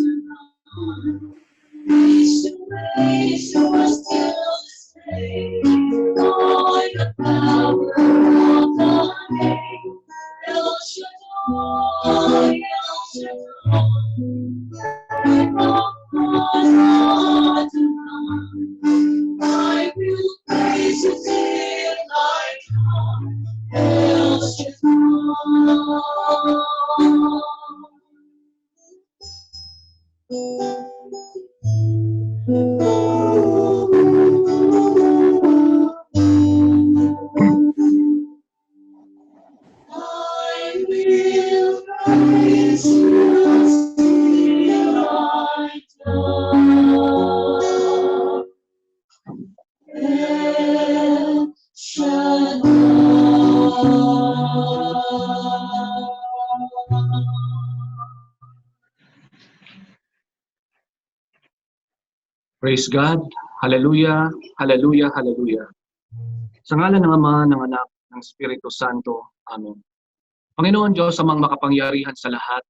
age to age, you're still the same. By the power of the name, El Shaddai, El Shaddai, I will praise you till I die. El Shaddai. Praise God. Hallelujah, hallelujah, hallelujah. Sa ngalan ng Ama, ng Anak, ng Espiritu Santo. Amen. Panginoon Diyos, amang makapangyarihan sa lahat,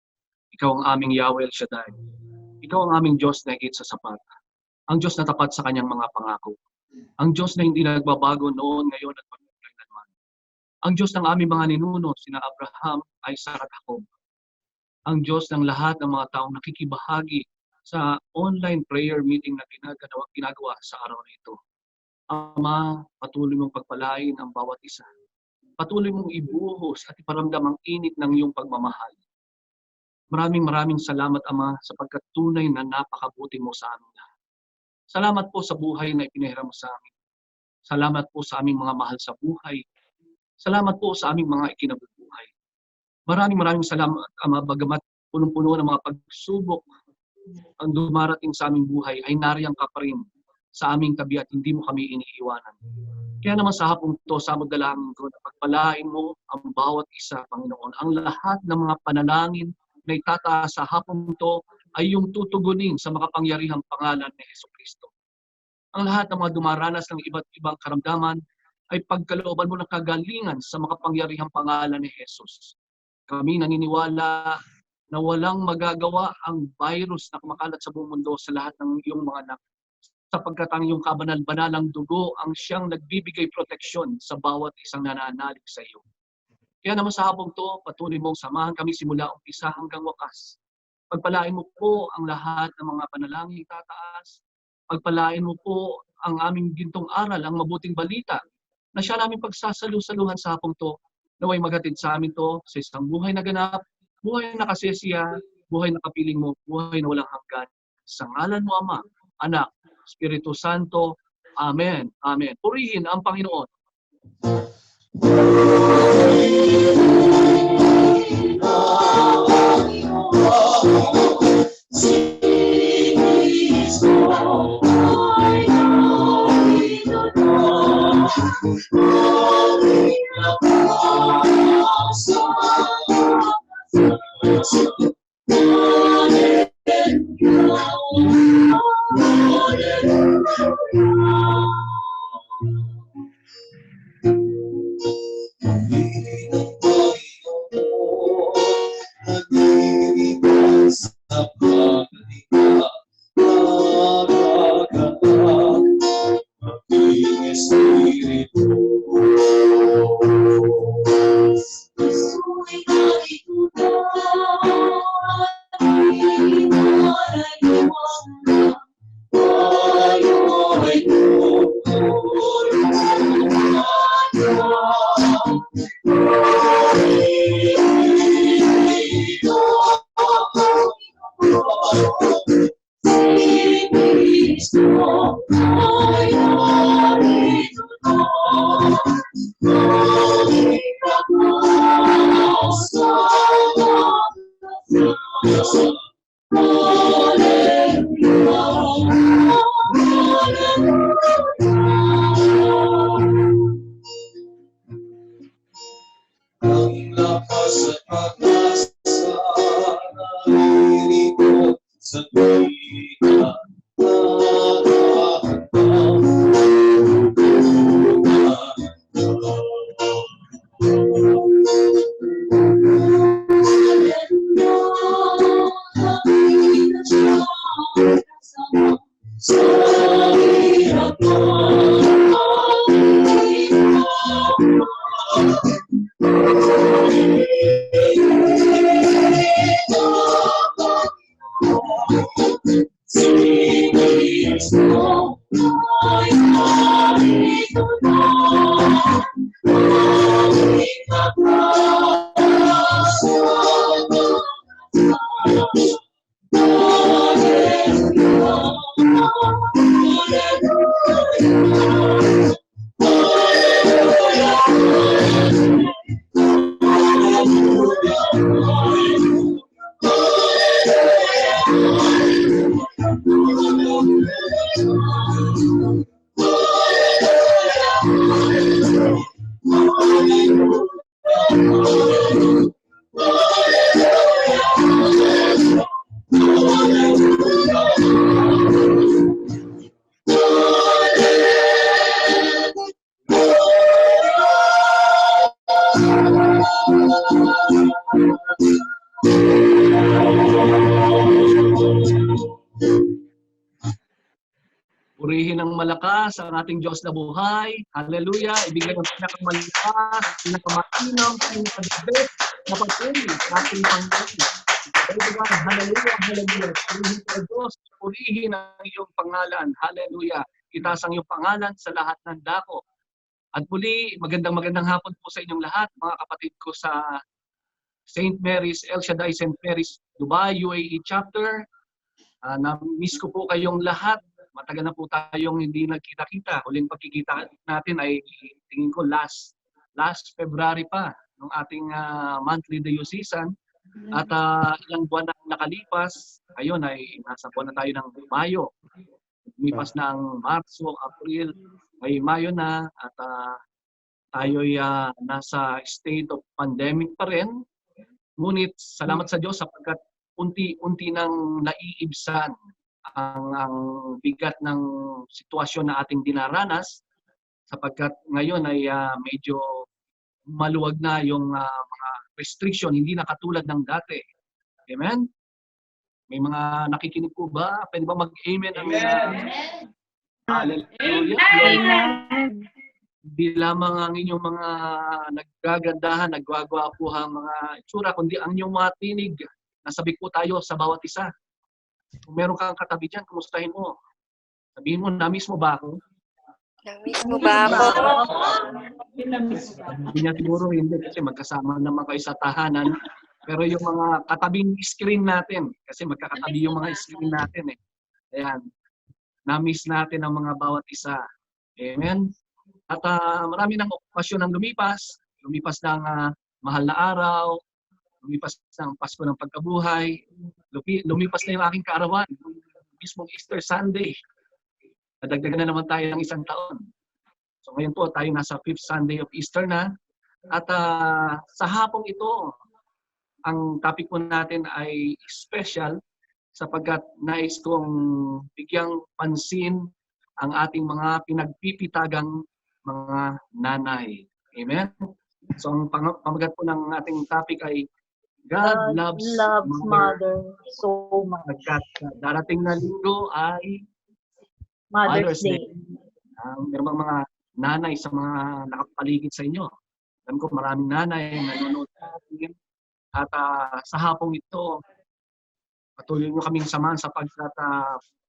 Ikaw ang aming Yahweh El Shaddai. Ikaw ang aming Diyos na higit sa sapat. Ang Diyos na tapat sa kanyang mga pangako. Ang Diyos na hindi nagbabago noon, ngayon at magkailanman. Ang Diyos ng aming mga ninuno, sina Abraham, Isaac at Jacob. Ang Diyos ng lahat ng mga taong nakikibahagi sa online prayer meeting na ginagawa sa araw na ito. Ama, patuloy mong pagpalain ang bawat isa. Patuloy mong ibuhos at iparamdam ang init ng iyong pagmamahal. Maraming salamat, Ama, sapagkat tunay na napakabuti mo sa amin lahat. Salamat po sa buhay na ipinahiram mo sa amin. Salamat po sa aming mga mahal sa buhay. Salamat po sa aming mga ikinabubuhay. Maraming salamat, Ama, bagamat punong-puno ng mga pagsubok ang dumarating sa aming buhay, ay nariyang ka pa rin sa aming tabi at hindi mo kami iniiwanan. Kaya naman sa hapong ito, samod dalangin ko na pagpalain mo ang bawat isa, Panginoon. Ang lahat ng mga panalangin na itataas sa hapong ito ay yung tutugunin sa makapangyarihang pangalan ni Jesucristo. Ang lahat ng mga dumaranas ng iba't ibang karamdaman ay pagkalooban mo ng kagalingan sa makapangyarihang pangalan ni Jesus. Kami naniniwala na walang magagawa ang virus na kumakalat sa buong mundo sa lahat ng iyong mga anak. Sapagkat ang iyong kabanal-banalang dugo ang siyang nagbibigay proteksyon sa bawat isang nananalig sa iyo. Kaya naman sa hapong to, patuloy mong samahan kami simula umpisa hanggang wakas. Pagpalain mo po ang lahat ng mga panalangin tataas. Pagpalain mo po ang aming gintong aral, ang mabuting balita, na siya namin pagsasalusaluhan sa hapong to, naway maghatid sa amin to sa isang buhay na ganap, buhay na kasesiya, buhay na kapiling mo, buhay na walang hanggan. Sa ngalan mo, Ama, Anak, Espiritu Santo. Amen. Amen. Purihin ang Panginoon. Purihin ng malakas ang ating Diyos na buhay. Hallelujah. Ibigay ang pinakamalakas, pinakamakinam, pinakadibet na pagpuri sa ating Panginoon. Hallelujah, hallelujah. Purihin ka, Diyos. Purihin ang iyong pangalan. Hallelujah. Itaas ang iyong pangalan sa lahat ng dako. At muli, magandang hapon po sa inyong lahat, mga kapatid ko sa St. Mary's, El Shaddai St. Mary's, Dubai, UAE chapter. Na-miss ko po kayong lahat. Matagal na po tayong hindi nagkita-kita. Huling pagkikita natin ay tingin ko last February pa, ng ating monthly diocesan. At ilang buwan na nakalipas, ayun ay nasa buwan na tayo ng Mayo. Lumipas na ang Marso, April, may Mayo na at tayo'y nasa state of pandemic pa rin. Ngunit salamat sa Diyos sapagkat unti-unti nang naiibsan ang bigat ng sitwasyon na ating dinaranas sapagkat ngayon ay medyo maluwag na yung mga restriction, hindi na katulad ng dati. Amen? May mga nakikinig po ba? Pwede ba mag-amen? Amen. Hallelujah. Amen. Hindi lamang ang inyong mga naggagandahan, nagwagwapuhang mga itsura, kundi ang inyong mga tinig. Nasabik po tayo sa bawat isa. Kung meron kang katabi dyan, kumustahin mo. Sabihin mo, na-miss mo ba ako? Na-miss mo ba ako? Hindi niya siguro hindi kasi magkasama naman kayo sa tahanan. Pero yung mga katabing screen natin, kasi magkakatabi yung mga screen natin eh. Ayan. Na-miss natin ang mga bawat isa. Amen? At marami ng okupasyon ang lumipas. Lumipas ng mahal na araw. Lumipas ng Pasko ng Pagkabuhay. Lumipas na yung aking kaarawan. Mismong Easter Sunday. Nadagdagan na naman tayo ng isang taon. So ngayon po tayo nasa 5th Sunday of Easter na. At sa hapong ito, ang topic po natin ay special sapagkat nais kong bigyang pansin ang ating mga pinagpipitagang mga nanay. Amen? So ang pamagat po ng ating topic ay God loves mother so much. Pagkat darating na linggo ay Mother's Day. Meron mga nanay sa mga nakapaligid sa inyo. Alam ko maraming nanay na nanonood sa atin. At sa hapong ito, patuloy nyo kaming samahan sapagkat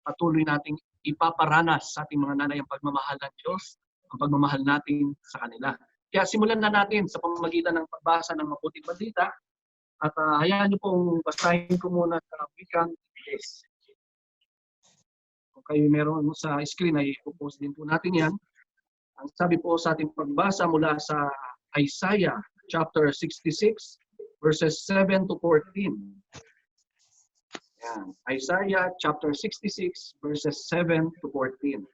patuloy nating ipaparanas sa ating mga nanay ang pagmamahal ng Diyos, ang pagmamahal natin sa kanila. Kaya simulan na natin sa pamamagitan ng pagbasa ng mabuting balita. At hayaan nyo pong basahin ko muna sa wikang Ingles. Kung kayo meron sa screen ay ipopost din po natin yan. Ang sabi po sa ating pagbasa mula sa Isaiah chapter 66 verses 7 to 14. Yan. Isaiah chapter 66 verses 7 to 14.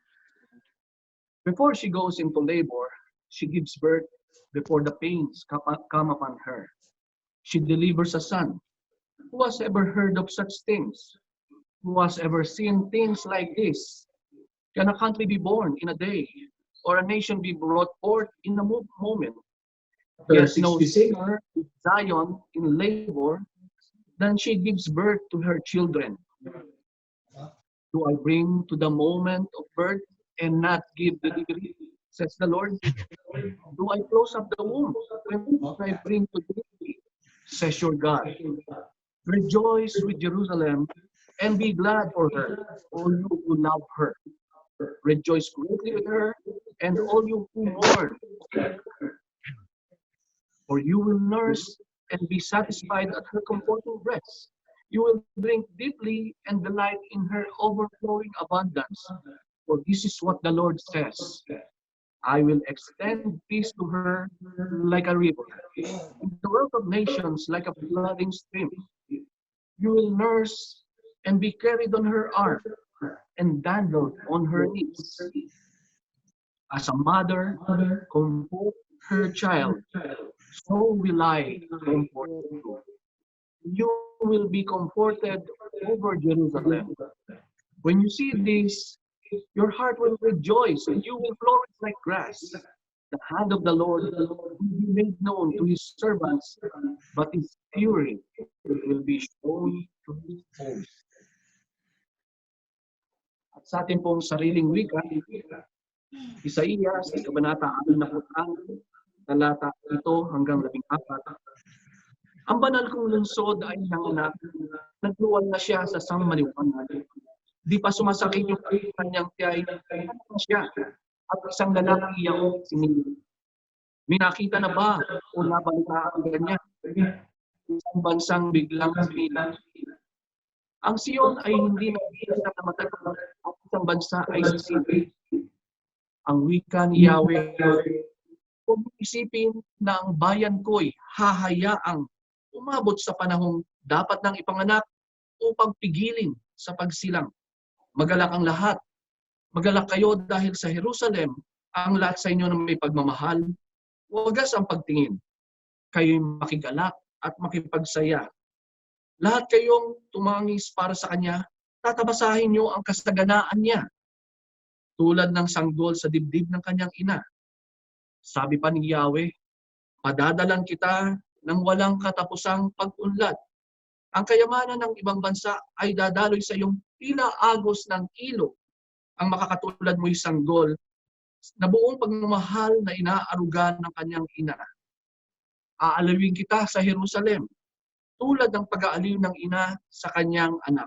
Before she goes into labor, she gives birth before the pains come upon her. She delivers a son. Who has ever heard of such things? Who has ever seen things like this? Can a country be born in a day, or a nation be brought forth in a moment? There's no sooner is Zion in labor than she gives birth to her children. Do I bring to the moment of birth and not give delivery, says the Lord? Do I close up the womb when I bring to delivery, says your God? Rejoice with Jerusalem and be glad for her, all you who love her. Rejoice greatly with her, and all you who mourn. For you will nurse and be satisfied at her comforting breasts. You will drink deeply and delight in her overflowing abundance. For this is what the Lord says. I will extend peace to her like a river, the wealth of nations like a flooding stream. You will nurse and be carried on her arm and dandled on her knees. As a mother comforts her child, so will I comfort you. You will be comforted over Jerusalem. When you see this, your heart will rejoice and you will flourish like grass. The hand of the Lord will be made known to his servants, but his fury will be shown to his foes. At sa ating pong sariling wika, Isaías, Kabanata 66, talata 7 hanggang 14. Ang banal kong lungsod ay nanganak, nagluwal na siya sa sangmaliwanag. Di pa sumasakit yung kanyang tiyay, siya, at isang lalaki ang sinili. May nakita na ba o nabalitaan ganyan? Isang bansang biglang sumila. Ang Sion ay hindi nakikita na matagal at isang bansa ay sisili. Ang wika ni Yahweh, kung isipin na ang bayan ko'y hahayaang umabot sa panahong dapat nang ipanganak upang pigilin sa pagsilang. Magalak ang lahat. Magalak kayo dahil sa Jerusalem, ang lahat sa inyo na may pagmamahal, wagas ang pagtingin. Kayo'y makigalak at makipagsaya. Lahat kayong tumangis para sa Kanya, tatabasahin niyo ang kasaganaan niya. Tulad ng sanggol sa dibdib ng kanyang ina. Sabi pa ni Yahweh, padadalan kita ng walang katapusang pag-unlad. Ang kayamanan ng ibang bansa ay dadaloy sa iyong tila agos ng kilo. Ang makakatulad mo'y sanggol na buong pagmamahal na inaarugan ng kanyang ina. Aalawin kita sa Jerusalem, tulad ng pag-aaliw ng ina sa kanyang anak.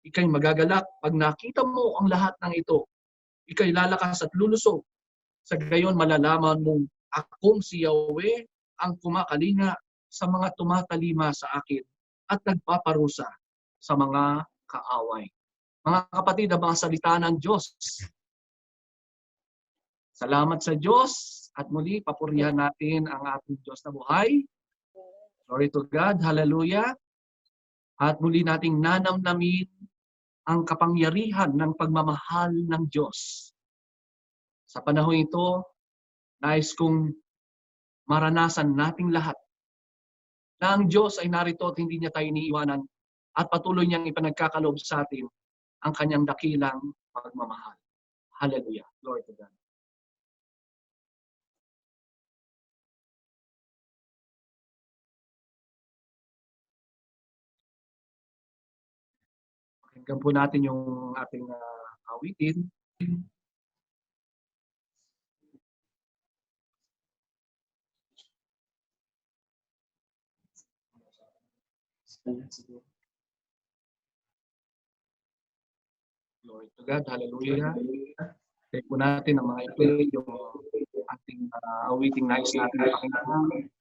Ika'y magagalak pag nakita mo ang lahat ng ito. Ika'y lalakas at lulusog. Sa gayon malalaman mong akong si Yahweh ang kumakalinga sa mga tumatalima sa akin at nagpaparusa sa mga kaaway. Mga kapatid, ang mga salita ng Diyos. Salamat sa Diyos at muli papurihan natin ang ating Diyos na buhay. Glory to God. Hallelujah. At muli nating nanamnamin ang kapangyarihan ng pagmamahal ng Diyos. Sa panahon ito, nais kong maranasan nating lahat na ang Diyos ay narito at hindi niya tayo iniiwanan at patuloy niyang ipanagkakaloob sa atin ang kanyang dakilang pagmamahal. Hallelujah. Glory to God. Pakinggan po natin yung ating awitin. Glory to God. Hallelujah. Take po natin ang mga i-play, yung ating awiting nais natin na pakinggan.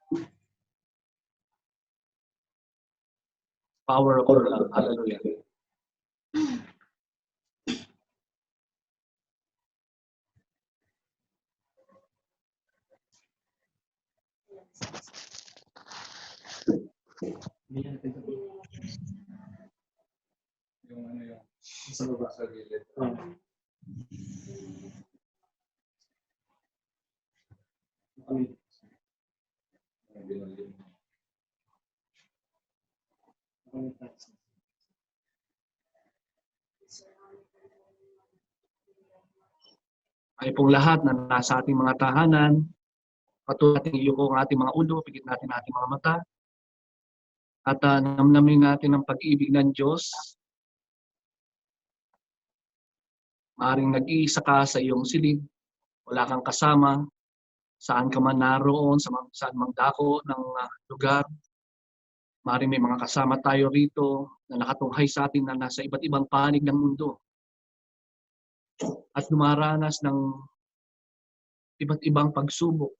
Power of love. Hallelujah. Yung ano yung sa baba sa gilid. Ay pong lahat na nasa ating mga tahanan, patuloy natin iyuko ang ating mga ulo, pigit natin ating mga mata, at namnamin natin ang pag-ibig ng Diyos. Maaring nag-iisa ka sa iyong silid, wala kang kasama, saan ka man naroon, saan mang dako ng lugar. Maaring may mga kasama tayo rito na nakatunghay sa atin na nasa iba't ibang panig ng mundo. At dumaranas ng iba't ibang pagsubok.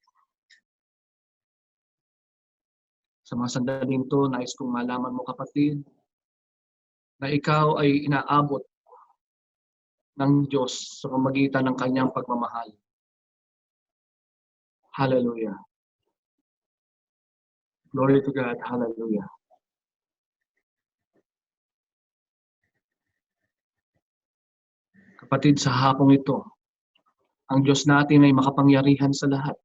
Sa mga sandaling ito, nais kong malaman mo kapatid, na ikaw ay inaabot ng Diyos sa pamamagitan ng kanyang pagmamahal. Hallelujah. Glory to God. Hallelujah. Kapatid, sa hapong ito, ang Diyos natin ay makapangyarihan sa lahat.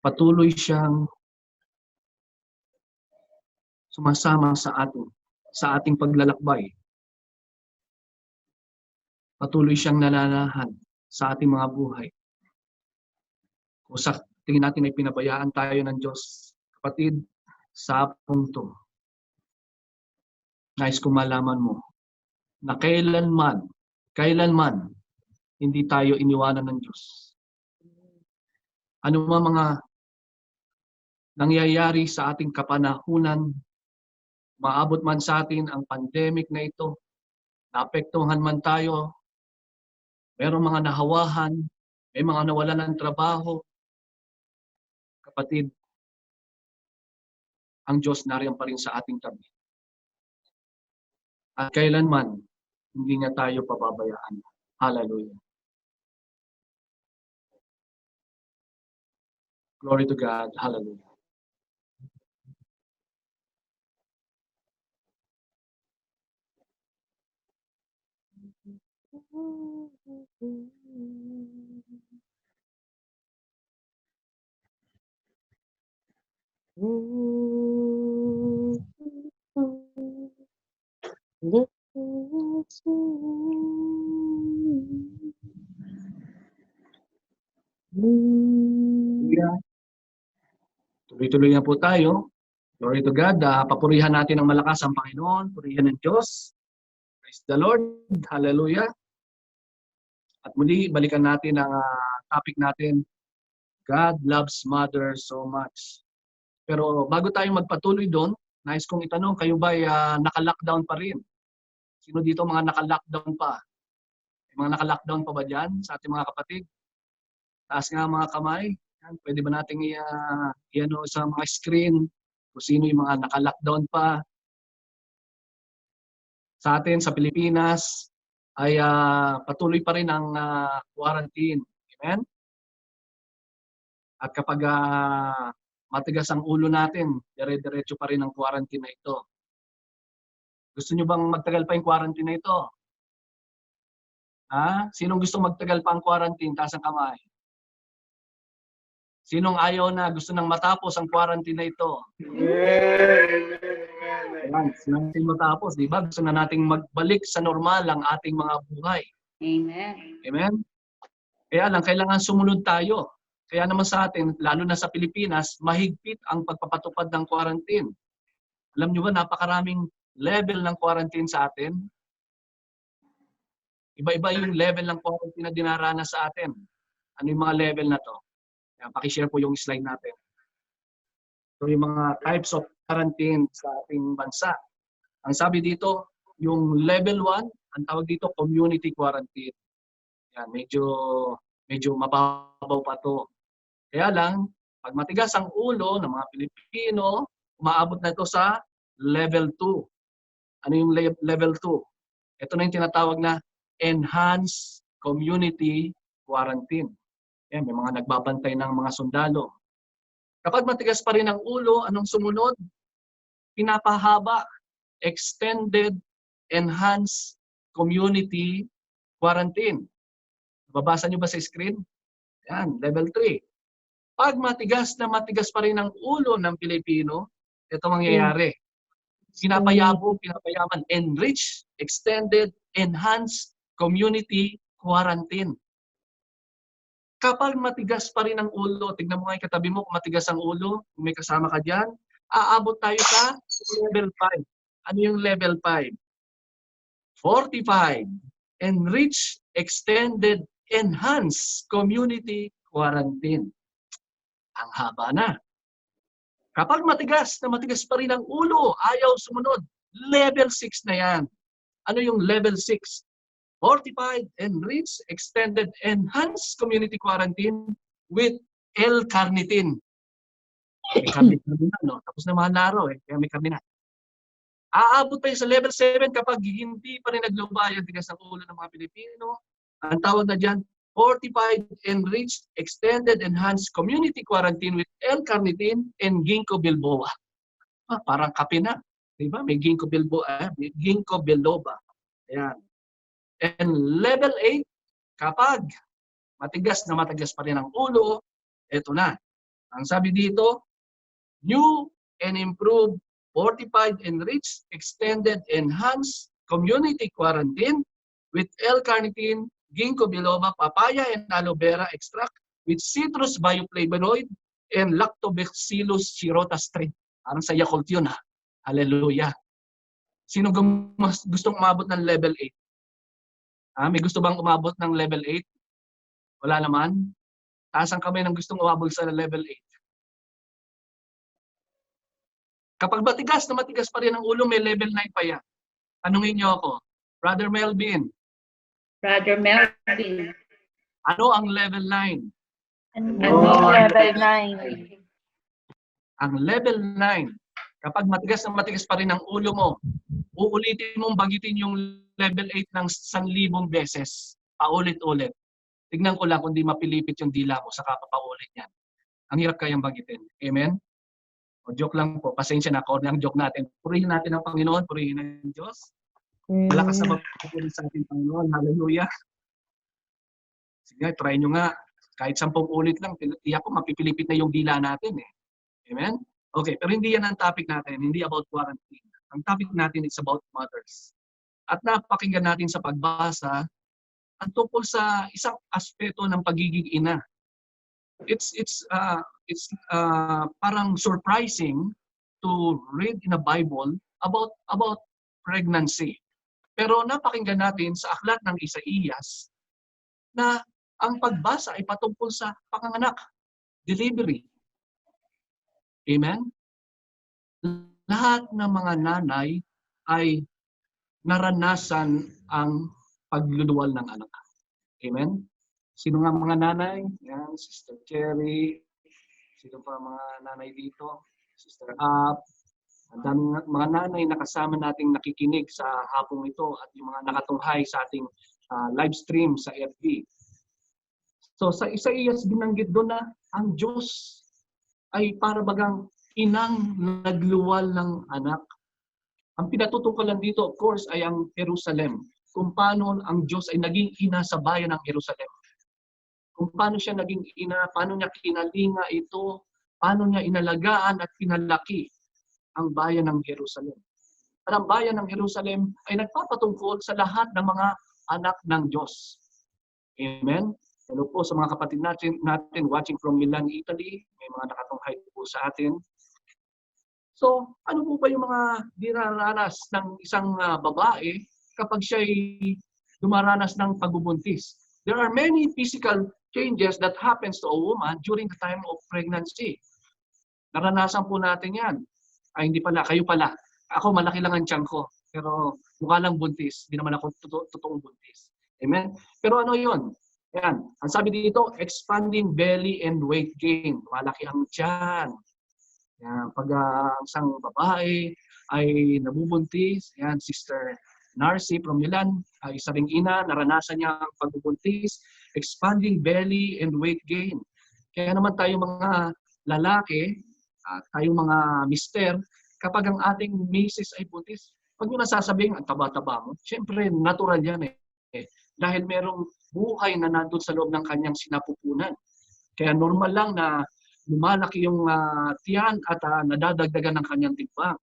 Patuloy siyang sumasama sa ating paglalakbay. Patuloy siyang nalalahan sa ating mga buhay. Kung sa tingin natin ay pinabayaan tayo ng Diyos, kapatid, sa hapong ito, nais kong malaman mo na kailanman kailanman hindi tayo iniwanan ng Diyos. Ano mga nangyayari sa ating kapanahunan, maabot man sa atin ang pandemic na ito, naapektuhan man tayo, merong mga nahawahan, may mga nawalan ng trabaho. Kapatid, ang Diyos nariyan pa rin sa ating tabi. At kailanman, hindi niya tayo pababayaan. Hallelujah. Glory to God. Hallelujah. Tuloy-tuloy na po tayo. Glory to God. Papurihan natin ng malakas ang Panginoon. Purihan ng Diyos. Praise the Lord. Hallelujah. At muli, balikan natin ang topic natin. God loves mother so much. Pero bago tayo magpatuloy doon, nais kong itanong, kayo ba ay naka-lockdown pa rin? Sino dito mga naka-lockdown pa? May mga naka-lockdown pa ba dyan sa ating mga kapatid? Taas nga mga kamay. Yan, pwede ba natin i-ano sa mga screen kung sino yung mga naka-lockdown pa? Sa atin, sa Pilipinas, ay patuloy pa rin ang quarantine. Amen? At kapag matigas ang ulo natin, dire-diretso pa rin ang quarantine na ito. Gusto nyo bang magtagal pa yung quarantine na ito? Ha? Sinong gusto magtagal pa ang quarantine? Taas ang kamay. Sinong ayaw na gusto nang matapos ang quarantine na ito? Ayan, sinong matapos, di ba? Gusto na nating magbalik sa normal ang ating mga buhay. Amen. Amen? Kaya lang, kailangan sumunod tayo. Kaya naman sa atin, lalo na sa Pilipinas, mahigpit ang pagpapatupad ng quarantine. Alam nyo ba, napakaraming level ng quarantine sa atin? Iba-iba yung level ng quarantine na dinaranas sa atin. Ano yung mga level na to? Kaya pakishare po yung slide natin. So yung mga types of quarantine sa ating bansa. Ang sabi dito, yung level 1, ang tawag dito community quarantine. Yan, medyo mababaw pa to. Kaya lang, pag matigas ang ulo ng mga Pilipino, umaabot na ito sa level 2. Ano yung level 2? Ito na yung tinatawag na enhanced community quarantine. Yan, may mga nagbabantay ng mga sundalo. Kapag matigas pa rin ang ulo, anong sumunod? Pinapahaba, extended, enhanced community quarantine. Babasa nyo ba sa screen? Yan, level 3. Pag matigas pa rin ang ulo ng Pilipino, ito mangyayari. Pinapayaman, enrich, extended, enhanced community quarantine. Kapag matigas pa rin ang ulo, tignan mo nga yung katabi mo kung matigas ang ulo, kung may kasama ka dyan, aabot tayo sa level 5. Ano yung level 5? Fortified, enrich, extended, enhanced community quarantine. Ang haba na. Kapag matigas pa rin ang ulo, ayaw sumunod, level 6 na yan. Ano yung level 6? Fortified, enriched, extended, enhanced community quarantine with L-carnitine. May carnitine na, no? Tapos na mga laro, kaya may carnitine. Aabot pa yun sa level 7 kapag hindi pa rin naglubay ang tigas ng ulo ng mga Pilipino. Ang tawag na dyan, fortified, enriched, extended, enhanced community quarantine with L-carnitine and ginkgo biloba. Parang kape na. Diba? May ginkgo biloba. Ayan. And level 8, kapag matigas pa rin ang ulo, eto na. Ang sabi dito, new and improved, fortified, enriched, extended, enhanced community quarantine with L-carnitine, ginkgo biloba, papaya, and aloe vera extract with citrus bioflavonoid and lactobacillus shirota-strain. Parang sa Yakult yun, ha? Hallelujah. Sino gustong umabot ng level 8? May gusto bang umabot ng level 8? Wala naman? Taas ang kamay ng gustong umabot sa level 8. Kapag matigas na matigas pa rin ang ulo, may level 9 pa yan. Tanungin niyo ako, Brother Melvin, Brother Melvin. ano ang level 9? Ano level 9? Ang level 9, kapag matigas na matigas pa rin ang ulo mo, uulitin mong bagitin yung level 8 ng 1,000 beses. Paulit-ulit. Tignan ko lang kung di mapilipit yung dila mo, saka papaulit yan. Ang hirap kayang bagitin. Amen? O joke lang po. Pasensya na ako ng joke natin. Purihin natin ang Panginoon. Purihin ang Diyos. Malakas na magpupuri sa ating Panginoon. Hallelujah. Sige, try nyo nga. Kahit 10 ulit lang, tiyak ko mapipilipit na yung dila natin eh. Amen? Okay, pero hindi yan ang topic natin. Hindi about quarantine. Ang topic natin is about mothers. At napakinggan natin sa pagbasa ang tungkol sa isang aspeto ng pagiging ina. It's parang surprising to read in the Bible about pregnancy. Pero napakinggan natin sa aklat ng Isaías na ang pagbasa ay patungkol sa panganganak, delivery. Amen? Lahat ng mga nanay ay naranasan ang pagluluwal ng anak. Amen? Sino nga mga nanay? Yan, Sister Cherry. Sino pa mga nanay dito? Sister Up. Ang daming mga nanay na kasama nating nakikinig sa hapong ito at yung mga nakatunghay sa ating live stream sa FB. So sa Isaías binanggit doon na ang Diyos ay para bagang inang nagluwal ng anak. Ang pinatutungkalan dito, of course, ay ang Jerusalem. Kung paano ang Diyos ay naging ina sa bayan ng Jerusalem. Kung paano siya naging ina, paano niya kinalinga ito, paano niya inalagaan at pinalaki ang bayan ng Jerusalem. At ang bayan ng Jerusalem ay nagpapatungkol sa lahat ng mga anak ng Diyos. Amen? Hello po sa mga kapatid natin watching from Milan, Italy. May mga nakatunghay po sa atin. So, ano po ba yung mga dinaranas ng isang babae kapag siya'y dumaranas ng pagbubuntis? There are many physical changes that happens to a woman during the time of pregnancy. Naranasan po natin yan. Ay, hindi pala. Kayo pala. Ako, malaki lang ang tiyan ko. Pero mukha lang buntis. Hindi naman ako totoong buntis. Amen? Pero ano yun? Yan. Ang sabi dito, expanding belly and weight gain. Malaki ang tiyan. Yan. Pag isang babae ay nabubuntis, yan, Sister Narcy from Milan, isa ring ina, naranasan niya ang pagbubuntis, expanding belly and weight gain. Kaya naman tayo mga lalaki, tayong mga mister, kapag ang ating misis ay buntis, pag nyo nasasabing, ang taba-taba mo, syempre, natural yan eh. Dahil merong buhay na nandun sa loob ng kanyang sinapupunan. Kaya normal lang na lumalaki yung tiyan at nadadagdagan ng kanyang timbang.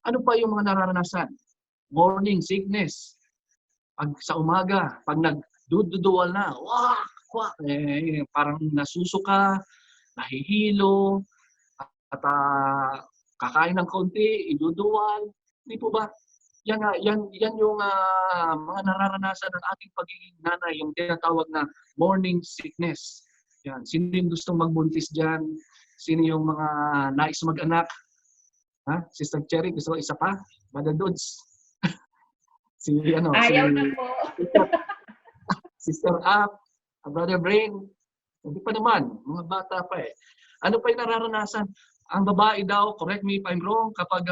Ano pa yung mga nararanasan? Morning sickness. Pag sa umaga, pag nagduduwal na, wak, parang nasusuka, nahihilo, at kakain ng konti, iduduwal. Hindi po ba? Yan yung mga nararanasan ng ating pagiging nanay, yung tinatawag na morning sickness. Yan. Sino yung gustong magbuntis dyan? Sino yung mga nais mag-anak? Ha? Sister Cherry, gusto ko isa pa? Brother Dudes. Ayaw na po. Sister Up, Brother Brain. Hindi pa naman, mga bata pa eh. Ano pa yung nararanasan? Ang babae daw, correct me if I'm wrong, kapag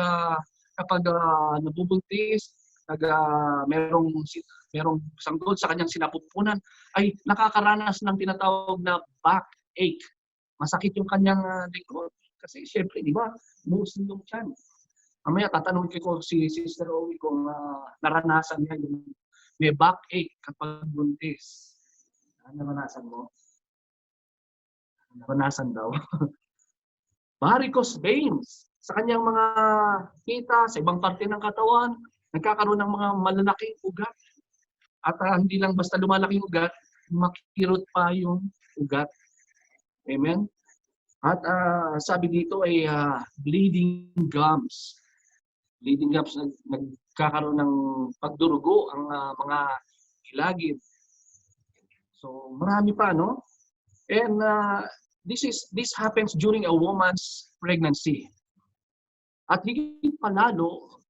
nabubuntis, merong sanggol sa kanyang sinapupunan, ay nakakaranas ng tinatawag na backache. Masakit yung kanyang likod. Kasi syempre, di ba, musin yung tiyan. Mamaya tatanungin ko si Sister Owie kung naranasan niya yung may backache kapag buntis. Naranasan mo? Naranasan daw. Varicose veins. Sa kanyang mga kita, sa ibang parte ng katawan, nagkakaroon ng mga malalaking ugat. At hindi lang basta lumalaking ugat, makirot pa yung ugat. Amen? At sabi dito ay bleeding gums. Bleeding gums, nagkakaroon ng pagdurugo ang mga gilagid. So marami pa, no? And this happens during a woman's pregnancy. At higit palalo,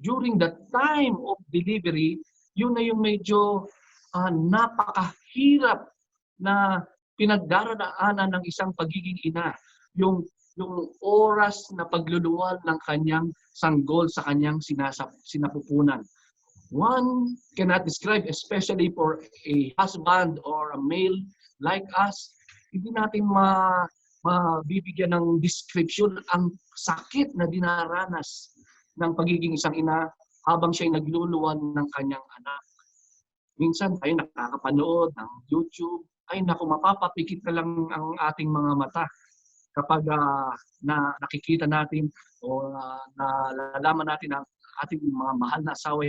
during the time of delivery, yun na yung medyo napakahirap na pinagdaraanan ng isang pagiging ina. Yung oras na pagluluwal ng kanyang sanggol sa kanyang sinapupunan. One cannot describe, especially for a husband or a male like us, hindi natin mabibigyan ng description ang sakit na dinaranas ng pagiging isang ina habang siya'y nagluluwan ng kanyang anak. Minsan tayo nakakapanood ng YouTube, ay naku, mapapapikit na lang ang ating mga mata kapag nakikita natin o nalalaman natin ang ating mga mahal na asawa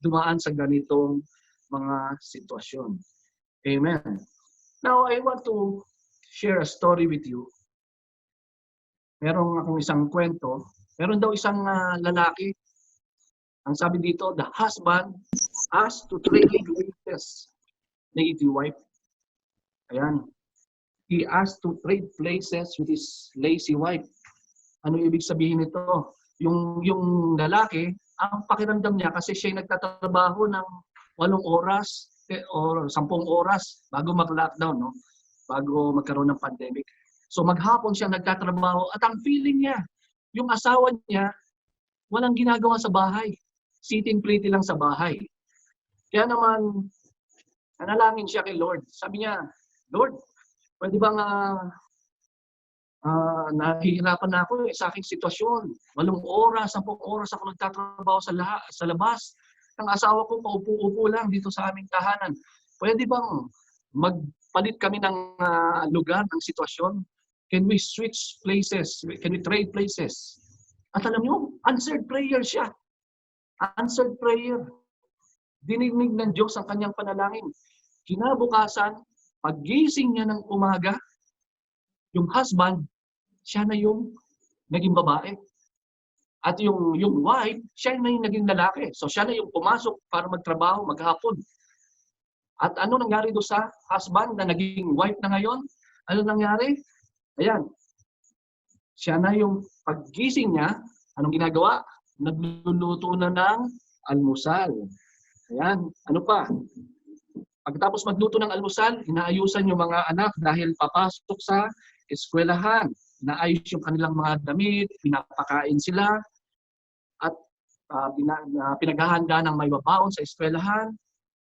dumaan sa ganitong mga sitwasyon. Amen. Now, I want to share a story with you. Meron akong isang kwento. Meron daw isang lalaki. Ang sabi dito, the husband asked to trade places. Lady wife. Ayan. He asked to trade places with his lazy wife. Ano ibig sabihin nito? Yung lalaki, ang pakiramdam niya kasi siya nagtatrabaho ng 8 oras o 10 oras bago mag-lockdown, no? Bago magkaroon ng pandemic. So maghapon siya nagtatrabaho at ang feeling niya, yung asawa niya, walang ginagawa sa bahay. Sitting pretty lang sa bahay. Kaya naman, nanalangin siya kay Lord. Sabi niya, Lord, pwede bang nahihirapan na ako sa aking sitwasyon. 8 oras, 10 oras ako nagtatrabaho sa labas. Ang asawa ko paupo-upo lang dito sa aming tahanan. Pwede bang magpalit kami ng lugar, ng sitwasyon? Can we switch places? Can we trade places? At alam niyo, answered prayer siya. Answered prayer. Dininig ng Diyos ang kanyang panalangin. Kinabukasan, paggising niya ng umaga, yung husband, siya na yung naging babae. At yung wife, siya na yung naging lalaki. So siya na yung pumasok para magtrabaho, maghapon. At ano nangyari doon sa husband na naging wife na ngayon? Ano nangyari? Ayan. Siya na yung paggising niya, anong ginagawa? Nagluluto na ng almusal. Ayan. Ano pa? Pagkatapos magluto ng almusal, inaayusan yung mga anak dahil papasok sa eskwelahan. Inaayos yung kanilang mga damit, pinapakain sila, at pinaghahanda ng may babaon sa eskwelahan.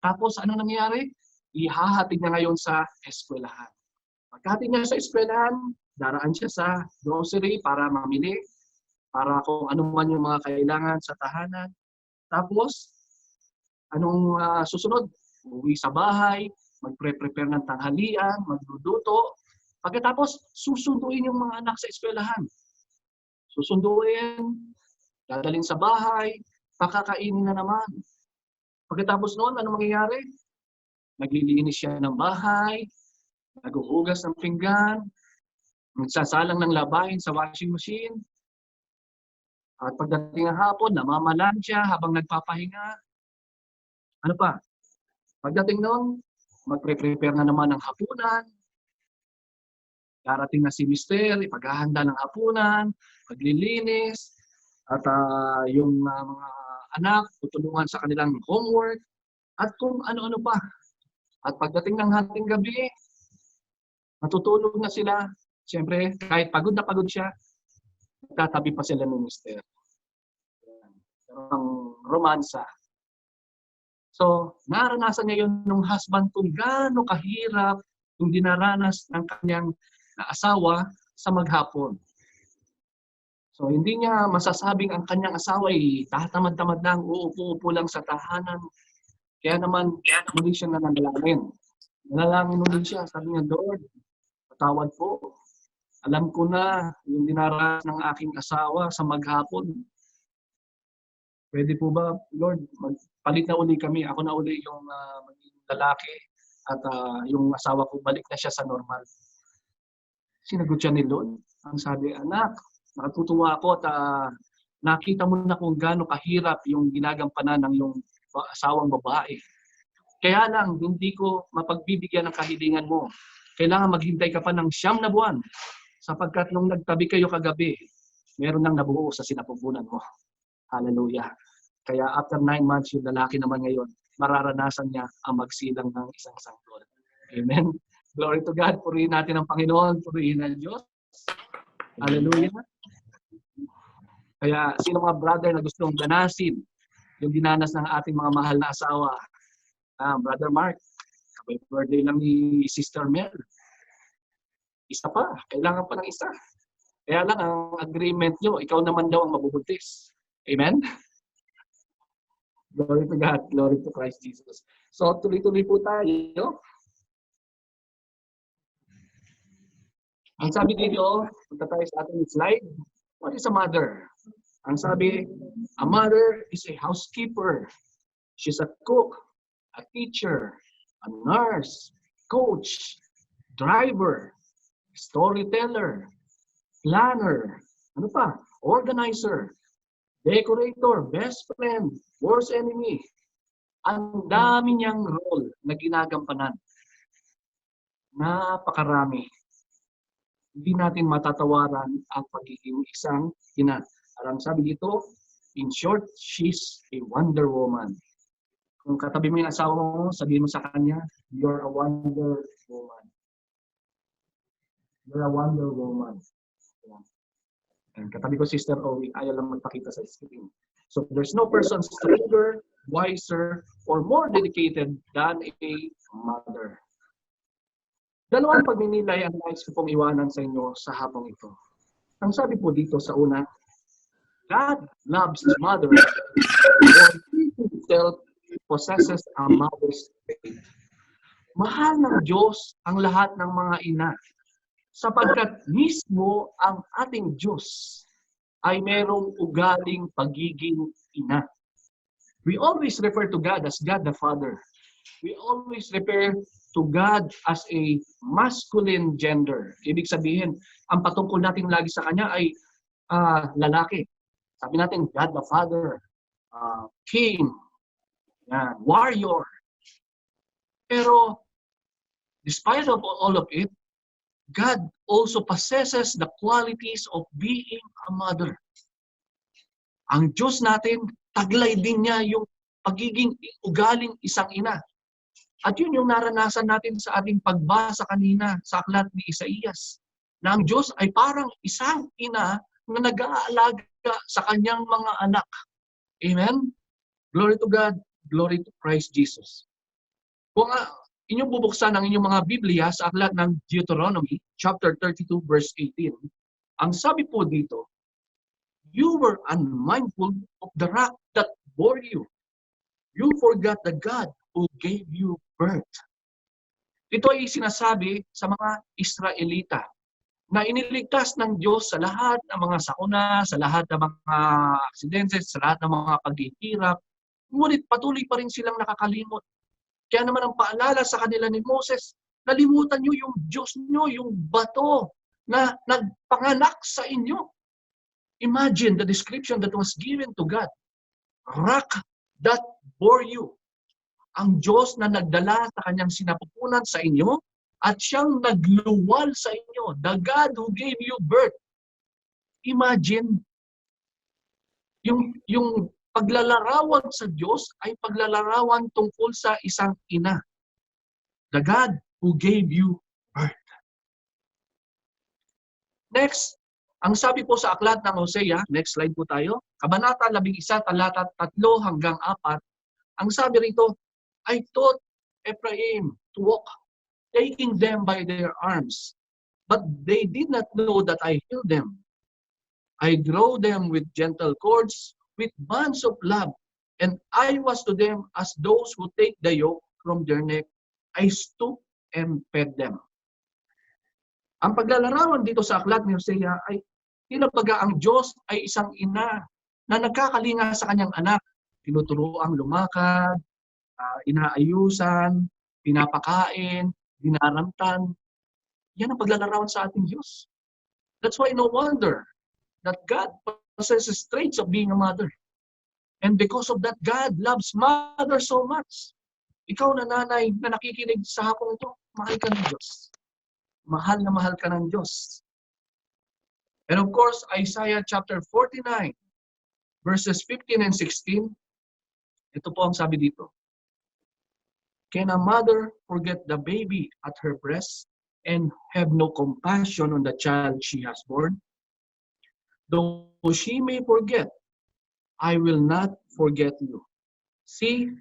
Tapos ano nangyari? Ihahatid niya ngayon sa eskwelahan. Pagkahatid niya sa eskwelahan, daraan siya sa grocery para mamili, para kung ano man yung mga kailangan sa tahanan. Tapos, anong susunod? Uwi sa bahay, magpre-prepare ng tanghalian, magluluto. Pagkatapos, susunduin yung mga anak sa eskwelahan. Susunduin, dadalhin sa bahay, pakakainin na naman. Pagkatapos noon, ano mangyayari? Naglilinis siya ng bahay, naghuhugas ng pinggan, nagsasalang ng labahin sa washing machine. At pagdating ng hapon, namamalan siya habang nagpapahinga. Ano pa? Pagdating noon, magpre-prepare na naman ng hapunan. Darating na si Mister, ipaghahanda ng hapunan, maglilinis, at yung mga anak, tutulungan sa kanilang homework, at kung ano-ano pa. At pagdating ng hating gabi, matutulog na sila. Siyempre, kahit pagod na pagod siya, tatabi pa sila ng Mister. Pero ang romansa. So, naranasan niya yun ng husband kung gaano kahirap yung dinaranas ng kanyang asawa sa maghapon. So, hindi niya masasabing ang kanyang asawa ay tatamad-tamad lang, uupo-upo lang sa tahanan. Kaya naman, muli siya nanalangin. Nanalangin muli siya. Sabi niya, Lord, patawad po. Alam ko na yung dinaranas ng aking asawa sa maghapon. Pwede po ba, Lord, palit na uli kami. Ako na uli yung lalaki at yung asawa ko, balik na siya sa normal. Sinagot siya ni Lord. Ang sabi, anak, nakatutuwa ako at nakita mo na kung gaano kahirap yung ginagampanan ng yung asawang babae. Kaya lang, hindi ko mapagbibigyan ng kahilingan mo. Kailangan maghintay ka pa ng 9 na buwan. Sapagkat nung nagtabi kayo kagabi, meron nang nabuo sa sinapupunan mo. Hallelujah. Kaya after 9 months, yung lalaki naman ngayon, mararanasan niya ang magsilang ng isang sanggol. Amen. Glory to God. Purihin natin ang Panginoon. Purihin ang Diyos. Hallelujah. Kaya sino mga brother na gustong danasin yung dinanas ng ating mga mahal na asawa? Brother Mark, happy birthday lang ni Sister Mel. Isa pa. Kailangan pa ng isa. Kaya lang ang agreement nyo, ikaw naman daw ang mabubuntis. Amen? Glory to God. Glory to Christ Jesus. So, tuloy-tuloy po tayo. Ang sabi dito, punta tayo sa ating slide. What is a mother? Ang sabi, a mother is a housekeeper. She's a cook, a teacher, a nurse, coach, driver, storyteller, planner, ano pa? Organizer, decorator, best friend, worst enemy. Ang dami niyang role na ginagampanan. Napakarami. Hindi natin matatawaran ang pagiging isang ina. Ang sabi dito, in short, she's a Wonder Woman. Kung katabi mo yung asawa mo, sabihin mo sa kanya, you're a Wonder Woman. You're a Wonder Woman. And katabi ko, Sister Owie, ayaw lang magpakita sa screen. So there's no person stronger, wiser, or more dedicated than a mother. Dalawang pagninilay ang nais ko pong iwanan sa inyo sa hapong ito. Ang sabi po dito sa una, God loves his mother, or he himself possesses a mother's faith. Mahal ng Diyos ang lahat ng mga ina, sapagkat mismo ang ating Diyos ay merong ugaling pagiging ina. We always refer to God as God the Father. We always refer to God as a masculine gender. Ibig sabihin, ang patungkol natin lagi sa Kanya ay lalaki. Sabi natin, God the Father, King, warrior. Pero, despite of all of it, God also possesses the qualities of being a mother. Ang Diyos natin, taglay din niya yung pagiging ugaling isang ina. At yun yung naranasan natin sa ating pagbasa kanina sa aklat ni Isaías. Na ang Diyos ay parang isang ina na nag-aalaga sa kanyang mga anak. Amen? Glory to God. Glory to Christ Jesus. Kung inyong bubuksan ang inyong mga Biblia sa aklat ng Deuteronomy, chapter 32, verse 18, ang sabi po dito, you were unmindful of the rock that bore you. You forgot the God who gave you birth. Ito ay sinasabi sa mga Israelita na iniligtas ng Diyos sa lahat ng mga sakuna, sa lahat ng mga aksidente, sa lahat ng mga paghihirap. Ngunit patuloy pa rin silang nakakalimot. Kaya naman ang paalala sa kanila ni Moses, nalimutan nyo yung Diyos nyo, yung bato na nagpanganak sa inyo. Imagine the description that was given to God. Rock that bore you. Ang Diyos na nagdala sa kanyang sinapupunan sa inyo at siyang nagluwal sa inyo. The God who gave you birth. Imagine, yung paglalarawan sa Diyos ay paglalarawan tungkol sa isang ina. The God who gave you birth. Next, ang sabi po sa aklat ng Hosea, next slide po tayo, Kabanata 11, talata 3 hanggang 4, ang sabi rito, I taught Ephraim to walk, taking them by their arms, but they did not know that I healed them. I drove them with gentle cords, with bands of love, and I was to them as those who take the yoke from their neck. I stooped and fed them. Ang paglalarawan dito sa aklat ni Hosea ay tinabaga ang Diyos ay isang ina na nagkakalinga sa kanyang anak. Tinuturoang lumakad, inaayusan, pinapakain, dinaramtan. Yan ang paglalarawan sa ating Diyos. That's why no wonder that God possesses traits of being a mother. And because of that, God loves mother so much. Ikaw na nanay na nakikinig sa hapong ito, mahal ka ng Diyos. Mahal na mahal ka ng Diyos. And of course, Isaiah chapter 49, verses 15 and 16, ito po ang sabi dito. Can a mother forget the baby at her breast and have no compassion on the child she has born? Though she may forget, I will not forget you. See,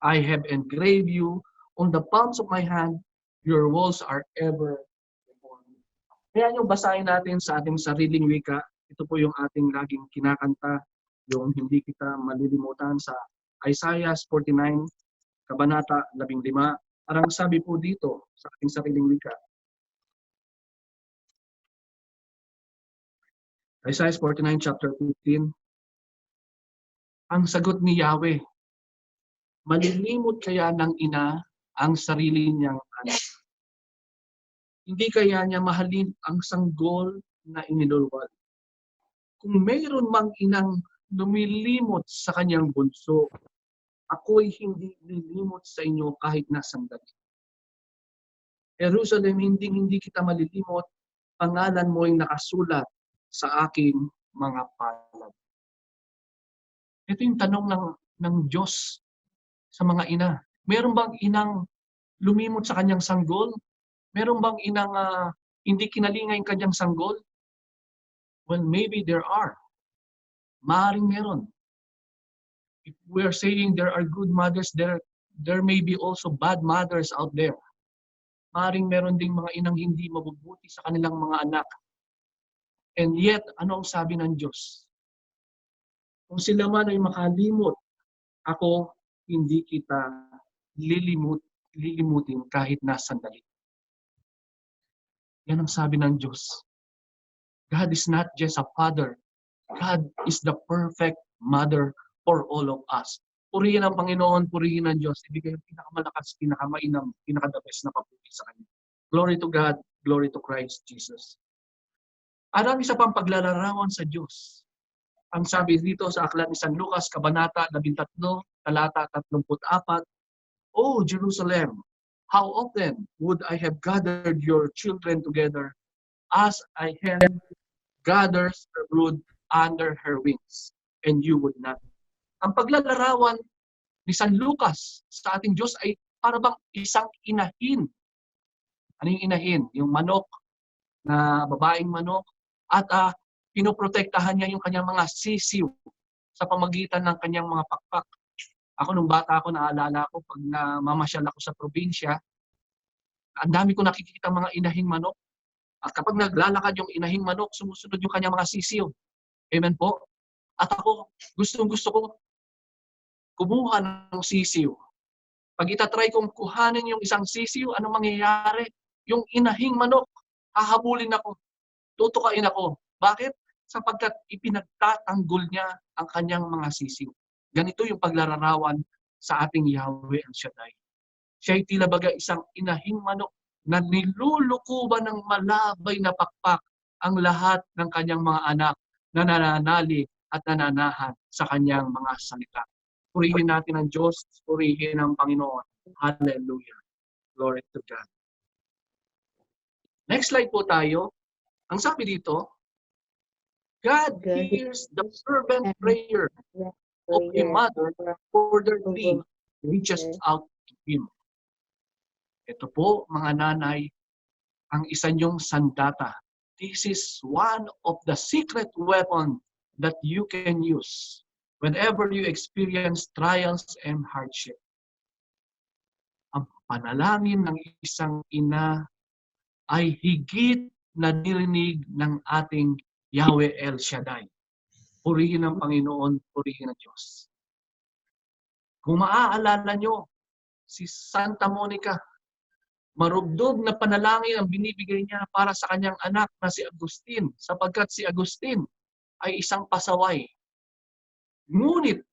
I have engraved you on the palms of my hand. Your walls are ever before me. Kaya yung basahin natin sa ating sariling wika, ito po yung ating laging kinakanta, yung hindi kita malilimutan sa Isaiah 49, Kabanata 15. Parang sabi po dito sa ating sariling wika. Isaiah 49, chapter 15. Ang sagot ni Yahweh, malilimot kaya ng ina ang sarili niyang anak. Hindi kaya niya mahalin ang sanggol na inilulwal. Kung mayroon mang inang lumilimot sa kanyang bunso, ako'y hindi lilimot sa inyo kahit na sandali. Jerusalem, hindi kita malilimot, pangalan mo'y nakasulat sa aking mga palad. Ito yung tanong ng Diyos sa mga ina. Meron bang inang lumimot sa kanyang sanggol? Meron bang inang hindi kinalingay ang kanyang sanggol? Well, maybe there are. Maaaring meron. If we are saying there are good mothers, there may be also bad mothers out there. Maaaring meron ding mga inang hindi mabubuti sa kanilang mga anak. And yet, ano ang sabi ng Diyos? Kung sila man ay makalimot, ako hindi kita lilimutin kahit na sandali. Yan ang sabi ng Diyos. God is not just a father. God is the perfect mother for all of us. Purihin ang Panginoon, purihin ang Diyos. Ibigay ang pinakamalakas, pinakamainam, pinaka-the best na papuri sa Kanya. Glory to God, glory to Christ Jesus. At ang isa pang paglalarawan sa Diyos. Ang sabi dito sa aklat ni San Lucas, Kabanata 13, talata 34, O Jerusalem, how often would I have gathered your children together as a hen gathers her brood under her wings, and you would not. Ang paglalarawan ni San Lucas sa ating Diyos ay para bang isang inahin. Ano yung inahin? Yung manok, na babaeng manok, at pinoprotektahan niya yung kanyang mga sisiw sa pamagitan ng kanyang mga pakpak. Ako nung bata ako, naalala ko, pag namamasyal ako sa probinsya, ang dami ko nakikita mga inahing manok. At kapag naglalakad yung inahing manok, sumusunod yung kanyang mga sisiw. Amen po? At ako, gusto ko kumuha ng sisiw. Pag itatry kong kuhanin yung isang sisiw, anong mangyayari? Yung inahing manok, hahabulin ako. Tutukain ako. Bakit? Sapagkat ipinagtatanggol niya ang kanyang mga sisiw. Ganito yung paglalarawan sa ating Yahweh El Shaddai. Siya'y tila baga isang inahing manok na nilulukuban ng malabay na pakpak ang lahat ng kanyang mga anak na nananali at nananahan sa kanyang mga salita. Purihin natin ang Diyos, purihin ang Panginoon. Hallelujah. Glory to God. Next slide po tayo. Ang sabi dito, God hears the fervent prayer of a mother for their plea reaches out to Him. Ito po, mga nanay, ang isa niyong sandata. This is one of the secret weapons that you can use whenever you experience trials and hardship. Ang panalangin ng isang ina ay higit na nirinig ng ating Yahweh El Shaddai. Purihin ang Panginoon, purihin ang Diyos. Kung maaalala nyo, si Santa Monica, marugdog na panalangin ang binibigay niya para sa kanyang anak na si Agustin, sapagkat si Agustin ay isang pasaway. Ngunit,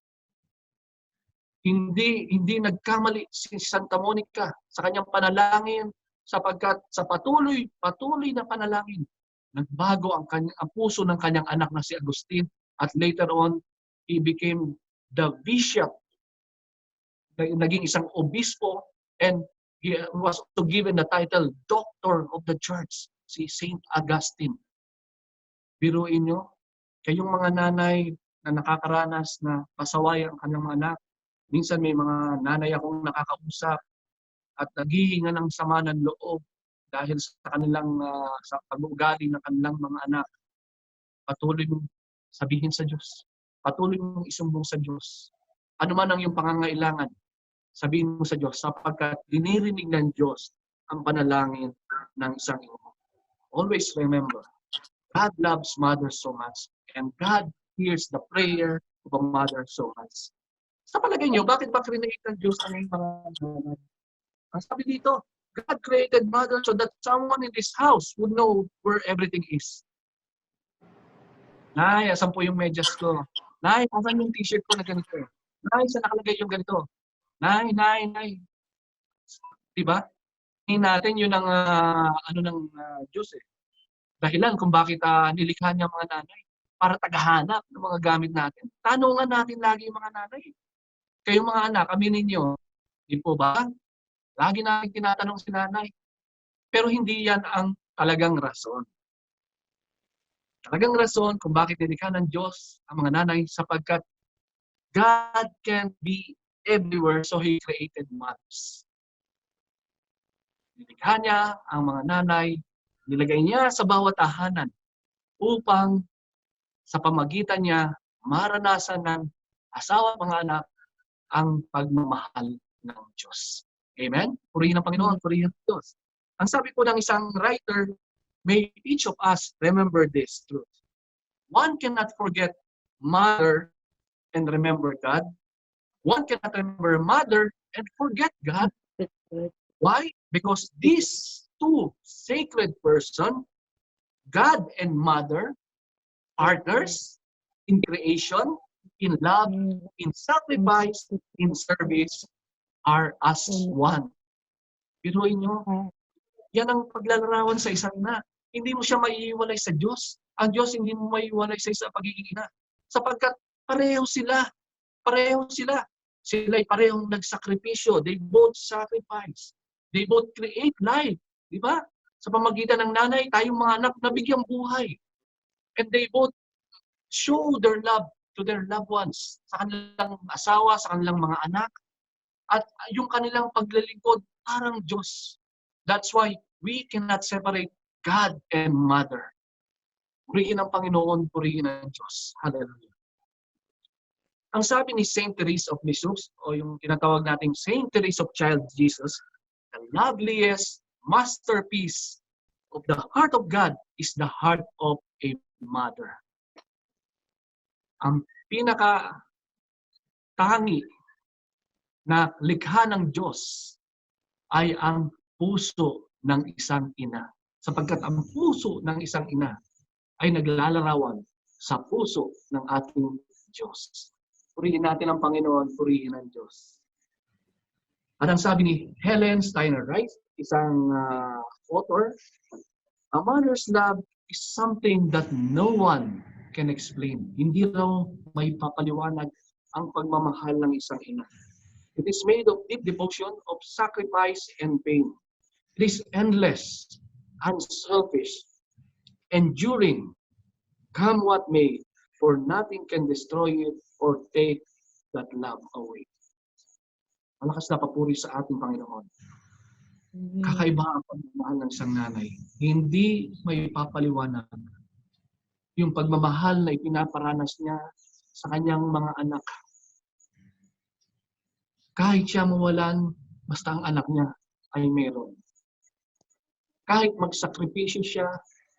hindi nagkamali si Santa Monica sa kanyang panalangin, sapagkat sa patuloy na panalangin, nagbago ang puso ng kanyang anak na si Agustin, at later on, he became the bishop naging isang obispo, and he was also given the title Doctor of the Church, si Saint Augustine. Biruin nyo, kayong mga nanay na nakakaranas na pasaway ang kanilang mga anak. Minsan may mga nanay akong nakakausap at naghihinga ng sama ng loob dahil sa kanilang sa pag-uugali ng kanilang mga anak. Patuloy mong sabihin sa Diyos. Patuloy mong isumbong sa Diyos. Ano man ang iyong pangangailangan, sabihin mo sa Diyos sapagkat dinirinig ng Diyos ang panalangin ng isang ina. Always remember, God loves mothers so much and God hears the prayer of a mother so much. Sa palagay niyo, bakit ba create ng Diyos ang mga nanay? Ang sabi dito, God created mother so that someone in this house would know where everything is. Nay, asan po yung medyas ko? Nay, asan yung t-shirt ko na ganito? Nay, saan nakalagay yung ganito? Nay. Diba? Hindi natin yun ang Diyos eh. Dahilan kung bakit nilikha niya mga nanay. Para tagahanap ng mga gamit natin. Tanungan natin lagi yung mga nanay. Kayong mga anak, aminin niyo, di po ba? Lagi natin tinatanong si nanay. Pero hindi yan ang talagang rason. Talagang rason kung bakit nilikha ng Diyos ang mga nanay sapagkat God can't be everywhere, so He created mothers. Nilikha niya ang mga nanay, nilagay niya sa bawat tahanan upang sa pamagitan niya maranasan ng asawa at mga anak ang pagmamahal ng Diyos. Amen? Purihin ang Panginoon, purihin ang Diyos. Ang sabi po ng isang writer, may each of us remember this truth. One cannot forget mother and remember God. One cannot remember mother and forget God. Why? Because these two sacred persons, God and mother, partners in creation, in love, in sacrifice, in service, are as one. Biruin nyo, yan ang paglalarawan sa isang ina. Hindi mo siya maiiwalay sa Diyos. Ang Diyos hindi mo maiiwalay sa isa pagiging ina. Sapagkat pareho sila. Pareho sila. Sila'y parehong nagsakripisyo. They both sacrifice. They both create life. Di ba? Sa pamagitan ng nanay, tayong mga anak nabigyang buhay. And they both show their love to their loved ones. Sa kanilang asawa, sa kanilang mga anak. At yung kanilang paglilingkod, parang Diyos. That's why we cannot separate God and Mother. Purihin ang Panginoon, purihin ang Diyos. Hallelujah. Ang sabi ni Saint Therese of Lisieux, o yung tinatawag nating Saint Therese of Child Jesus, the loveliest masterpiece of the heart of God is the heart of a mother. Ang pinaka-tangi na likha ng Diyos ay ang puso ng isang ina. Sapagkat ang puso ng isang ina ay naglalarawan sa puso ng ating Diyos. Purihin natin ang Panginoon, purihin ang Diyos. At ang sabi ni Helen Steiner Wright, isang author, a mother's love is something that no one can explain. Hindi raw may papaliwanag ang pagmamahal ng isang ina. It is made of deep devotion, of sacrifice and pain. It is endless, unselfish, enduring, come what may, for nothing can destroy it or take that love away. Malakas na papuri sa ating Panginoon. Kakaiba ang pagmamahal ng isang nanay. Hindi may papaliwanag yung pagmamahal na ipinaparanas niya sa kanyang mga anak. Kahit siya mawalan, basta ang anak niya ay meron. Kahit magsakripisyo siya,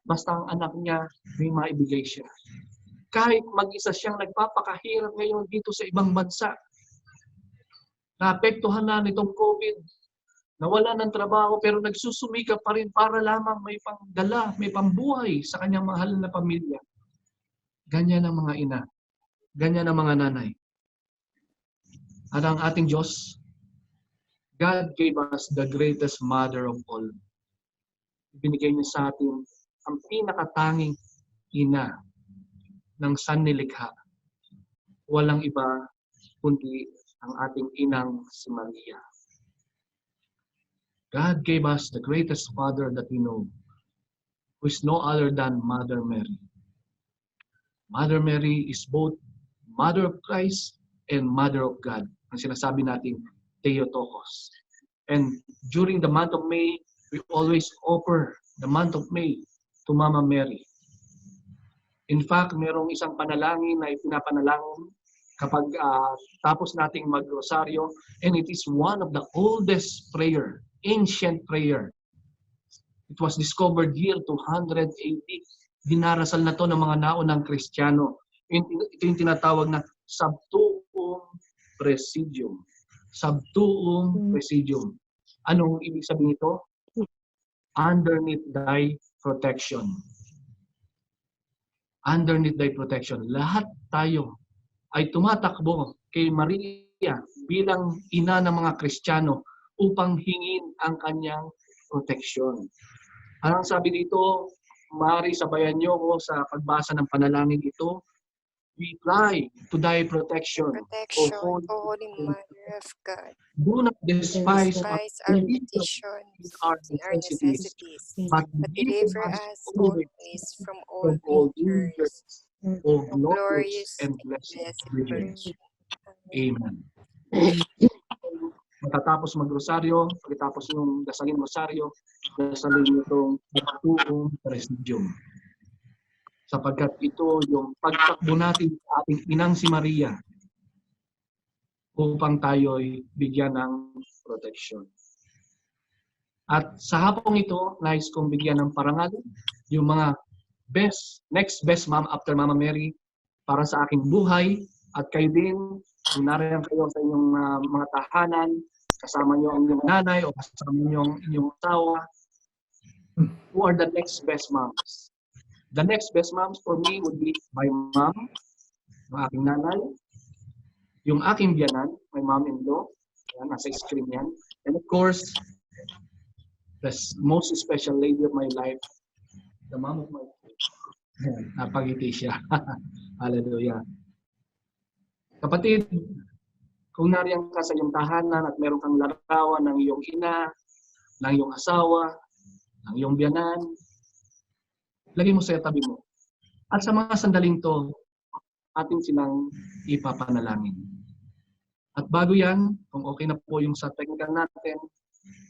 basta ang anak niya may maibigay siya. Kahit mag-isa siyang nagpapakahirap ngayon dito sa ibang bansa, naapektuhan na nitong COVID, nawala ng trabaho pero nagsusumikap pa rin para lamang may pangdala, may pambuhay sa kanyang mahal na pamilya. Ganyan ang mga ina. Ganyan ang mga nanay. At ang ating Diyos, God gave us the greatest mother of all. Binigay niya sa atin ang pinakatanging ina ng sannilikha. Walang iba kundi ang ating inang si Maria. God gave us the greatest Father that we know, who is no other than Mother Mary. Mother Mary is both Mother of Christ and Mother of God. Ang sinasabi natin, Theotokos. And during the month of May, we always offer the month of May to Mama Mary. In fact, merong isang panalangin na ipinapanalangin kapag tapos nating mag-rosaryo, and it is one of the oldest prayer, ancient prayer. It was discovered year 200 AD. Dinarasal na to ng mga naunang Kristiyano. Ito yung tinatawag na Subtuum Presidium. Subtuum Presidium. Anong ibig sabihin ito? Underneath thy protection. Underneath thy protection. Lahat tayo ay tumatakbo kay Maria bilang ina ng mga Kristiyano upang hingin ang kanyang proteksyon. Anong sabi dito? Maaari sabayan niyo ko sa pagbasa ng panalangin ito. We fly to thy protection, Protection, O O Holy Mother of God. Do not despise Despise our petitions our and our necessities, necessities, but but deliver us always always from all all dangers. dangers, O O glorious and blessed Virgin. Virgin. Amen. Matatapos mag-rosaryo, pagkatapos yung dasalin rosaryo, dasalin itong Subtuum Presidium. Sapagkat ito yung pagtakbo natin sa ating inang si Maria upang tayo'y bigyan ng proteksyon. At sa hapong ito, nais kong bigyan ng parangal yung mga next best mom after Mama Mary para sa aking buhay. At kayo din, kung nariyan kayo sa inyong mga tahanan, kasama niyo ang inyong nanay o kasama niyo ang inyong asawa, who are the next best moms? The next best moms for me would be my mom, ang aking nanay, yung aking biyanan, my mom-in-law, yan, nasa screen yan. And of course, the most special lady of my life, the mom of my life. Napagiti siya. Hallelujah. Kapatid, kung nariyan ka sa iyong tahanan at meron kang larawan ng iyong ina, ng iyong asawa, ng iyong biyanan, lagay mo sa tabi mo. At sa mga sandaling to, atin silang ipapanalangin. At bago yan, kung okay na po yung sa technical natin,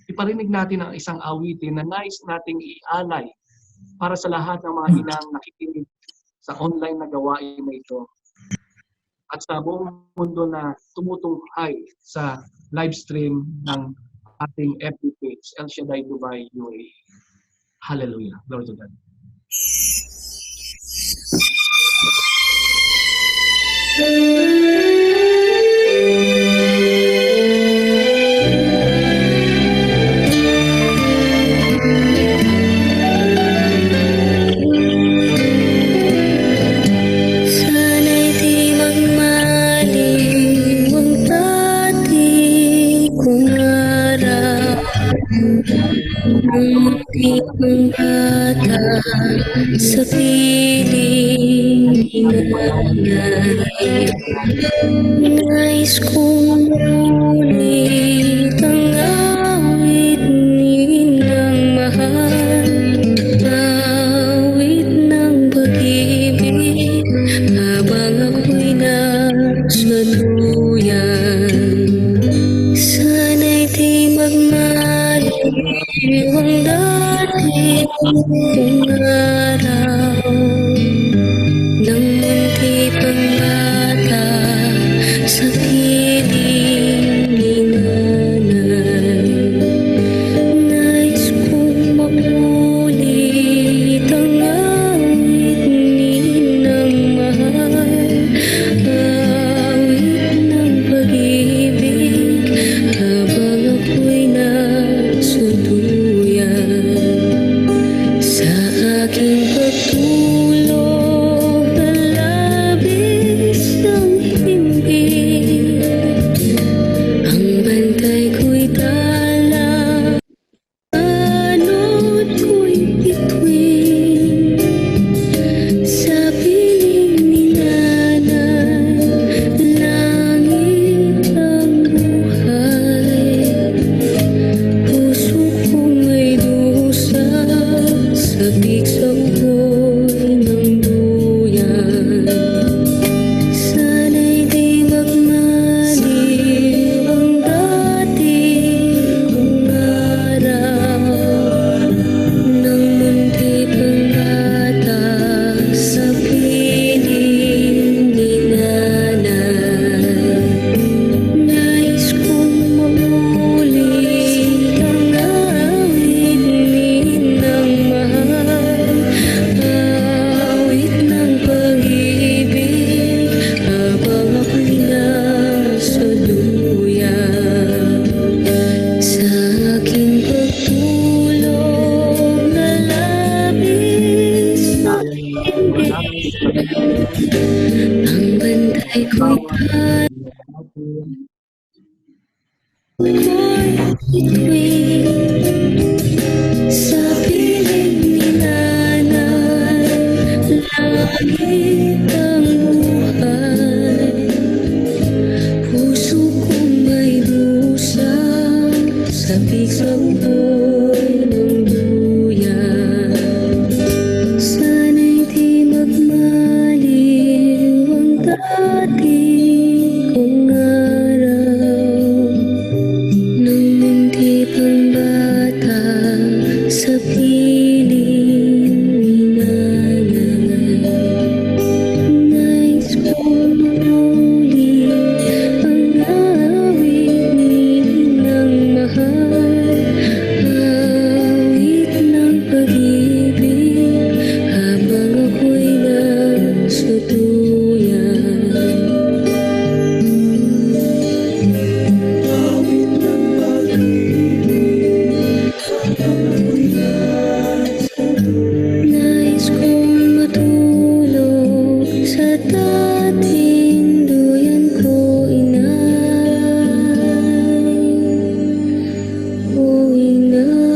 iparinig natin ang isang awitin na nais nating ialay para sa lahat ng mga inang nakikinig sa online na gawain na ito. At sa buong mundo na tumutunghay sa live stream ng ating FB page, El Shaddai Dubai UAE. Hallelujah. Glory to God. Sana'y di magmaliw ang dati kong araw. Munti kong bata sa piling nanay. Nais kong ulit ang awit ninang mahal, awit ng pag-ibig habang ako'y nasa duyan. Sana'y di magmaliw ang dati kong araw. Nang munti pang bata sa piling ni nanay. Nais kong makulit ang awit ninang mahal, awit ng pag-ibig habang ako'y nasa duyan. Sa aking pagtulog na labis ng himbing, Ang bantay ko'y bituin sa piling ni nanay. Langit ang buhay, puso kong may dusa sa bigsang po'y ng duyan. Sana'y di magmaliw ang dati kong araw, nang munti pang bata sa piling ni nanay. Nais kong muli ang awit ng mahal, awit ng pag-ibig habang ako'y nasa duyan. Nais kong matulog sa dating duyan ko, inay. O inay.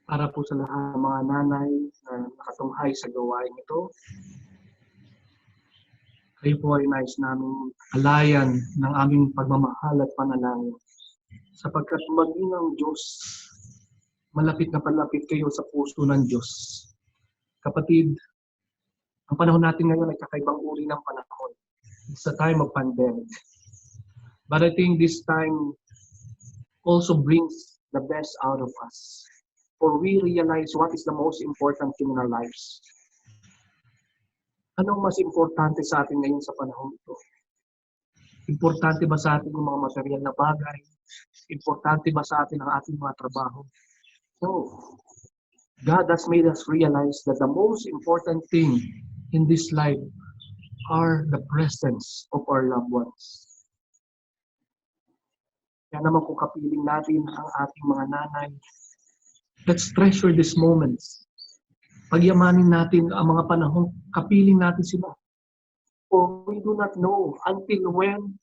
Para po sa lahat ng mga nanay na nakatunghay sa gawain ito, kayo po ay nais namin alayan ng aming pagmamahal at panalangin. Sapagkat maging ang Diyos, malapit na palapit kayo sa puso ng Diyos. Kapatid, ang panahon natin ngayon ay kakaibang uri ng panahon. It's a time of pandemic. But I think this time also brings the best out of us. For we realize what is the most important thing in our lives. Anong mas importante sa atin ngayon sa panahon ito? Importante ba sa atin yung mga material na bagay? Importante ba sa atin ang ating mga trabaho? No. God has made us realize that the most important thing in this life are the presence of our loved ones. Kaya naman kung kapiling natin ang ating mga nanay, let's treasure these moments. Pagyamanin natin ang mga panahon, kapiling natin sila. For we do not know until when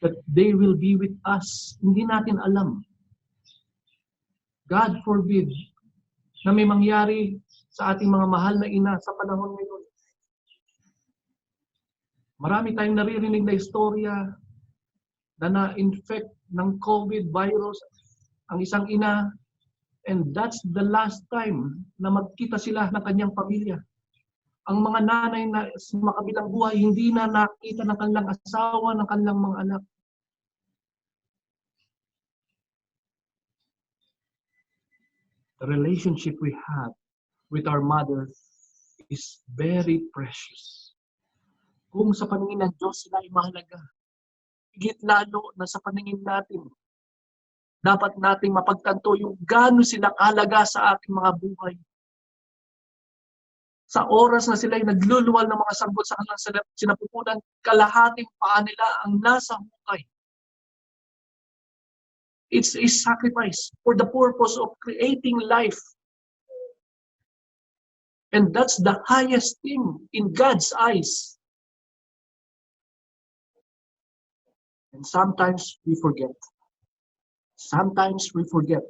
that they will be with us. Hindi natin alam. God forbid na may mangyari sa ating mga mahal na ina sa panahon ngayon. Marami tayong naririnig na istorya na na-infect ng COVID virus ang isang ina, and that's the last time na magkita sila ng kanyang pamilya. Ang mga nanay na sa makabilang buhay, hindi na nakita ng kanilang asawa, ng kanilang mga anak. The relationship we have with our mother is very precious. Kung sa paningin ng Diyos sila ay mahalaga, higit lalo na sa paningin natin, dapat nating mapagtanto yung gaano sila kahalaga sa ating mga buhay. Sa oras na sila ay nagluluwal ng mga sanggol sa kanilang sinapupunan, kalahating paa nila ang nasa hukay. It's a sacrifice for the purpose of creating life. And that's the highest thing in God's eyes. And sometimes we forget. Sometimes we forget.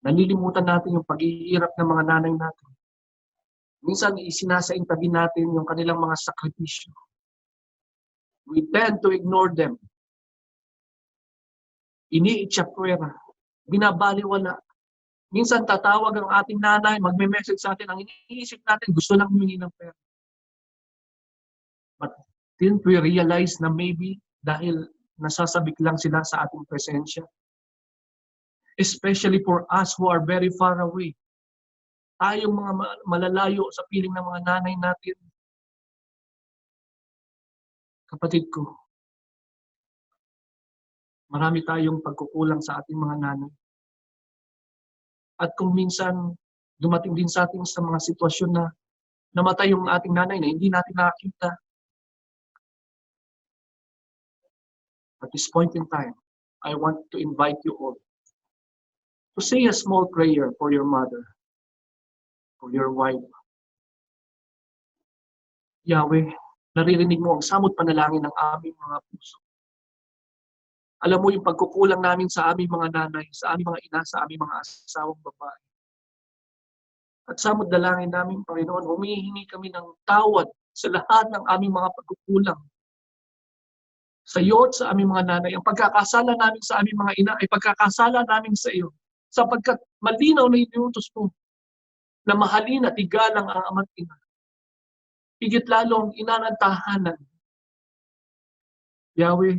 Nalilimutan natin yung paghihirap ng mga nanay natin. Minsan, isinasaintabi natin yung kanilang mga sakripisyo. We tend to ignore them. Iniitsapwera. Binabaliwala. Minsan, tatawag ang ating nanay, magme-message sa atin, ang iniisip natin, gusto lang humingi ng pera. But didn't we realize na maybe dahil nasasabik lang sila sa ating presensya? Especially for us who are very far away. Tayong mga malalayo sa piling ng mga nanay natin. Kapatid ko, marami tayong pagkukulang sa ating mga nanay. At kung minsan dumating din sa atin sa mga sitwasyon na namatay yung ating nanay na hindi natin nakakita. At this point in time, I want to invite you all to say a small prayer for your mother, for your wife. Yahweh, naririnig mo ang samot panalangin ng aming mga puso. Alam mo yung pagkukulang namin sa aming mga nanay, sa aming mga ina, sa aming mga asawang babae. At samot dalangin namin, Panginoon, humihingi kami ng tawad sa lahat ng aming mga pagkukulang. Sa iyo at sa aming mga nanay, ang pagkakasala namin sa aming mga ina ay pagkakasala namin sa iyo. Sapagkat malinaw na inuutos mo na mahalin at igalang ang ama't ina. Higit lalo ang ina ng tahanan. Yahweh,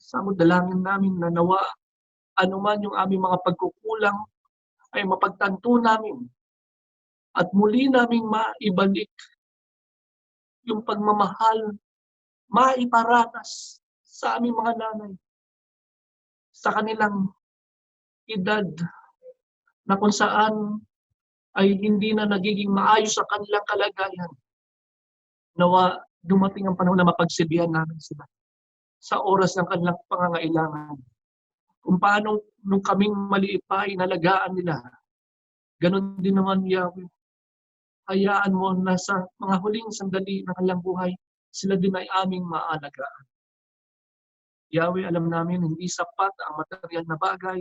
samot dalangin namin na nawa anuman yung aming mga pagkukulang ay mapagtanto namin at muli naming maibalik yung pagmamahal, maiparanas sa aming mga nanay sa kanilang edad na kung saan ay hindi na nagiging maayos sa kanilang kalagayan. Nawa dumating ang panahon na mapagsilbihan namin sila sa oras ng kanilang pangangailangan. Kung paano nung kaming maliit pa, inalagaan nila. Ganon din naman, Yahweh. Hayaan mo na sa mga huling sandali ng kanilang buhay, sila din ay aming maalagaan. Yahweh, alam namin, hindi sapat ang material na bagay,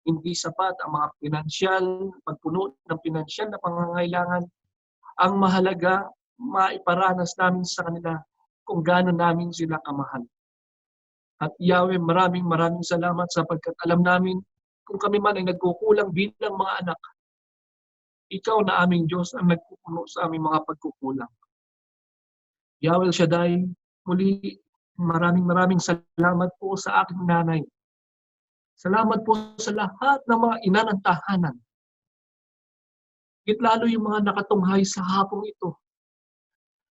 hindi sapat ang mga pinansyal, pagpuno ng pinansyal na pangangailangan. Ang mahalaga, maiparanas namin sa kanila kung gaano namin sila kamahal. At Yahweh, maraming salamat sapagkat alam namin kung kami man ay nagkukulang bilang mga anak, ikaw na aming Diyos ang nagpupuno sa aming mga pagkukulang. Yahweh Shaddai, muli maraming salamat po sa aking nanay. Salamat po sa lahat ng mga ina ng tahanan. Higit lalo yung mga nakatunghay sa hapong ito.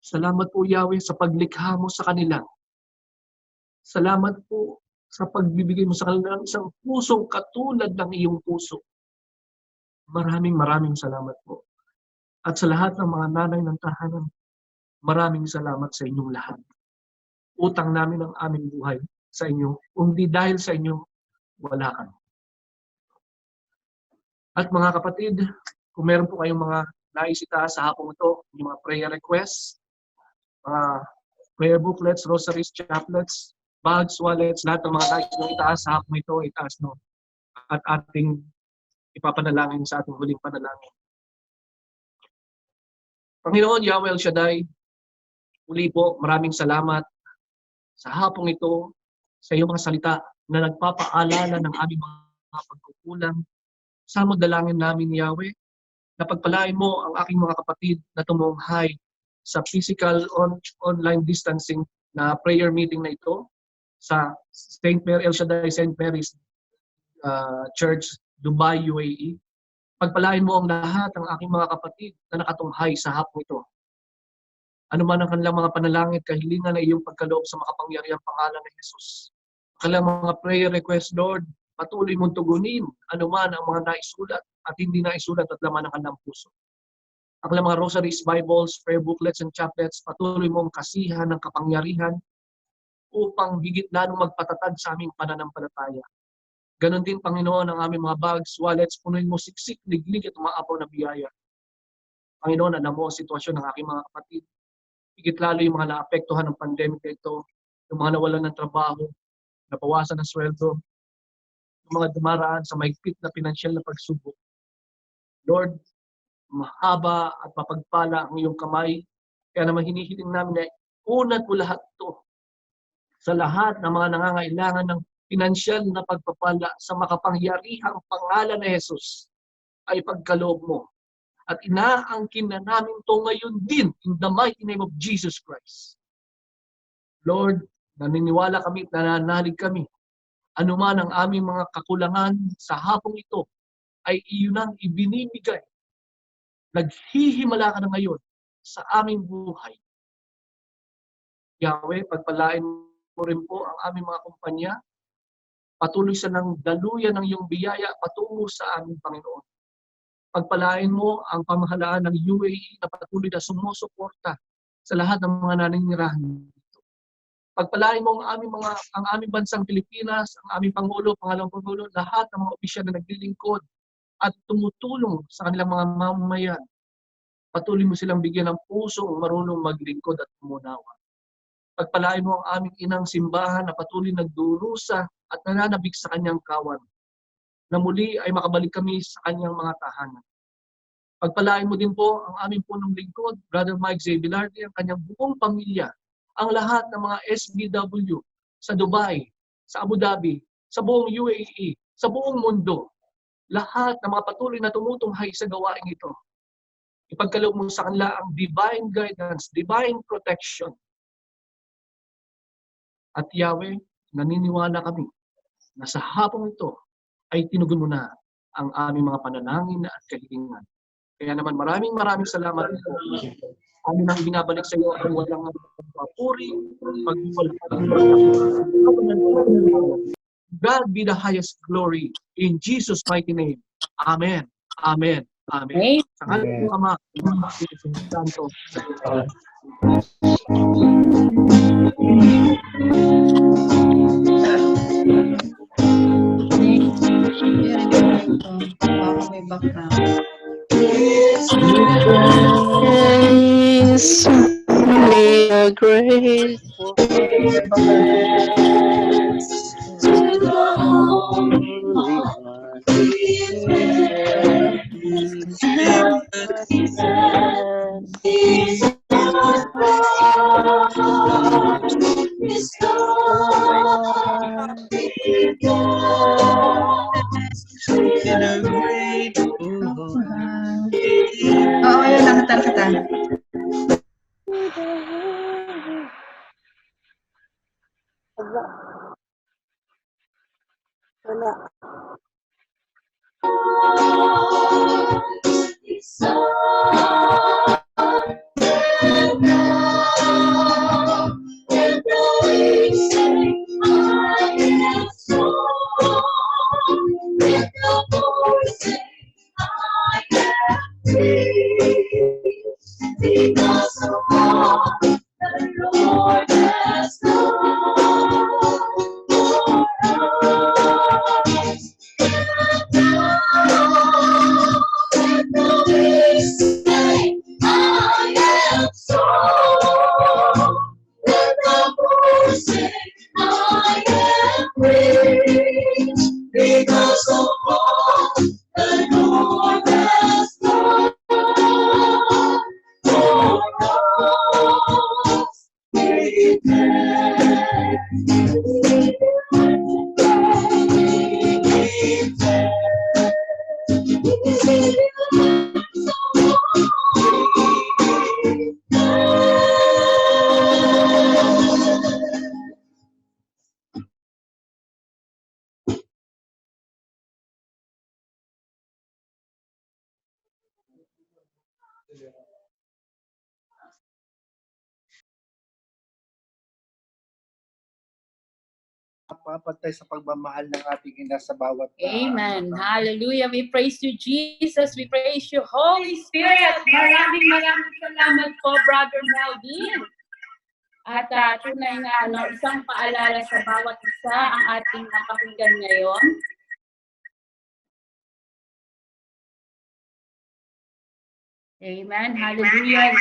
Salamat po, Yahweh, sa paglikha mo sa kanila. Salamat po sa pagbibigay mo sa kanila ng isang pusong katulad ng iyong puso. Maraming salamat po. At sa lahat ng mga nanay ng tahanan, maraming salamat sa inyong lahat. Utang namin ang aming buhay sa inyo. Kung di dahil sa inyo, wala kami. At mga kapatid, kung meron po kayong mga nais itaas sa hapong ito, yung mga prayer requests, mga prayer booklets, rosaries, chaplets, bags, wallets, lahat ng mga nais nyo itaas sa hapong ito, itaas no. At ating ipapanalangin sa ating huling panalangin. Panginoon, Yahweh El Shaddai, muli po, maraming salamat sa hapong ito, sa iyong mga salita na nagpapaalala ng aming mga pagkukulang. Samod dalangin namin, Yahweh, na pagpalain mo ang aking mga kapatid na tumunghay sa physical online distancing na prayer meeting na ito sa St. Mary El Shaddai St. Mary's Church, Dubai, UAE. Pagpalain mo ang lahat ng aking mga kapatid na nakatunghay sa hapong ito. Ano man ang kanilang mga panalangin, kahilingan na iyong pagkaloob sa makapangyarihang pangalan ng Jesus. Kanilang mga prayer request, Lord, patuloy mong tugunin anuman ang mga naisulat at hindi naisulat at laman ng kanilang puso. Ang kanilang mga rosaries, Bibles, prayer booklets, and chaplets, patuloy mong kasihan ng kapangyarihan upang higit lalong magpatatag sa aming pananampalataya. Ganon din, Panginoon, ang aming mga bags, wallets, punuin mo siksik, liglig at umaapaw na biyaya. Panginoon, alam mo ang sitwasyon ng aking mga kapatid. Higit lalo yung mga naapektuhan ng pandemic na ito, yung mga nawalan ng trabaho, nabawasan ng sweldo, yung mga dumaraan sa mahigpit na pinansyal na pagsubok. Lord, mahaba at mapagpala ang iyong kamay. Kaya naman hinihiling namin na unat mo lahat ito sa lahat ng mga nangangailangan ng pinansyal na pagpapala sa makapangyarihang pangalan ni Jesus ay pagkaloob mo. At inaangkin na namin ito ngayon din in the mighty name of Jesus Christ. Lord, naniniwala kami at nananalig kami. Anuman ang aming mga kakulangan sa hapong ito ay iyon ang ibinibigay. Naghihimala ka na ngayon sa aming buhay. Yahweh, pagpalain mo rin po ang aming mga kumpanya. Patuloy sa nang daluyan ng iyong biyaya patungo sa aming Panginoon. Pagpalain mo ang pamahalaan ng UAE na patuloy na sumusuporta sa lahat ng mga naninirahan dito. Pagpalain mo ang aming bansang Pilipinas, ang aming Pangulo, Pangalawang Pangulo, lahat ng mga opisyal na naglilingkod at tumutulong sa kanilang mga mamamayan. Patuloy mo silang bigyan ng pusong marunong maglingkod at umunawa. Pagpalain mo ang aming inang simbahan na patuloy nagdurusa at nananabik sa kanyang kawan, na muli ay makabalik kami sa kanyang mga tahanan. Pagpalain mo din po ang aming punong lingkod, Brother Mike Zebilardi, ang kanyang buong pamilya, ang lahat ng mga SBW sa Dubai, sa Abu Dhabi, sa buong UAE, sa buong mundo, lahat ng mga patuloy na tumutunghay sa gawain ito. Ipagkaloob mo sa kanila ang divine guidance, divine protection. At Yahweh, naniniwala kami na sa hapong ito ay tinugon mo na ang aming mga panalangin at kahilingan. Kaya naman maraming salamat po. Amin ang binabalik sa iyo ang walang papuri, God be the highest glory in Jesus' mighty name. Amen. Amen. Amen. Sa ngalan ng Ama, Espiritu Santo. Yes, we are grateful to the Holy One. Oo, yun, nakata. Papatay sa pagmamahal ng ating ina sa bawat Amen. Hallelujah. We praise you, Jesus. We praise you, Holy Spirit. Maraming salamat po, Brother Melvin. At tunay nga, isang paalala sa bawat isa ang ating napakinggan ngayon. Amen. Hallelujah.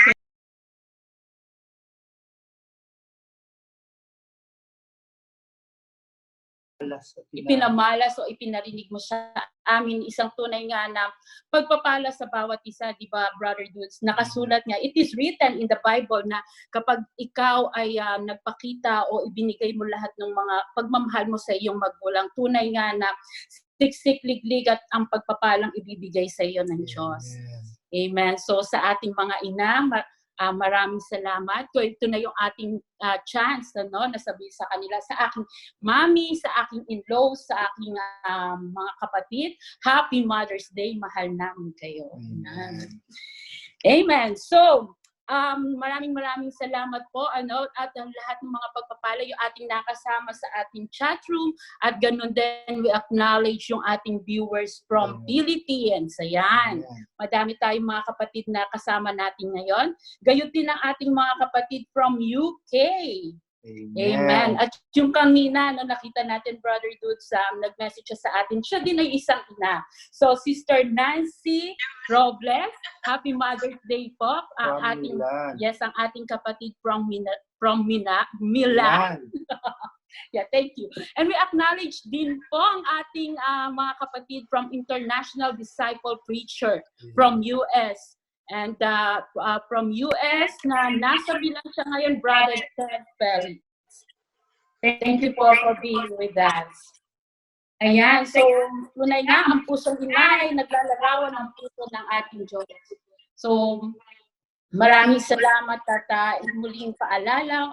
Ipinamalas o ipinarinig mo sa amin isang tunay nga na pagpapala sa bawat isa, di ba, Brother Dudes? Nakasulat nga, it is written in the Bible na kapag ikaw ay nagpakita o ibinigay mo lahat ng mga pagmamahal mo sa iyong magulang, tunay nga na siksik, liglig at ang pagpapalang ibibigay sa iyo ng Diyos. Amen. So sa ating mga ina, maraming salamat. So ito na yung ating chance na sabihin sa kanila, sa aking mami, sa aking in-laws, sa aking mga kapatid, Happy Mother's Day, mahal namin kayo. Amen. Amen. So, maraming salamat po at ang lahat ng mga pagpapala yung ating nakasama sa ating chat room at ganun din we acknowledge yung ating viewers from Philippines. Ayan. Madami tayong mga kapatid na kasama natin ngayon. Gayon din ang ating mga kapatid from UK. Amen. At yung kanina, no, nakita natin, Brother Dudes, nag-message siya sa atin. Siya din ay isang ina. So, Sister Nancy Robles, Happy Mother's Day po. Ang ating, ang ating kapatid from Milan. Yeah, thank you. And we acknowledge din po ang ating mga kapatid from International Disciple Preacher from US. And from US na nasa bilang siya ngayon, Brother Ted Perry. Thank you po for being with us. Ayan, so tunay nga, ang pusong ina ay naglalarawan ng puso ng ating Diyos. So, maraming salamat at muling paalala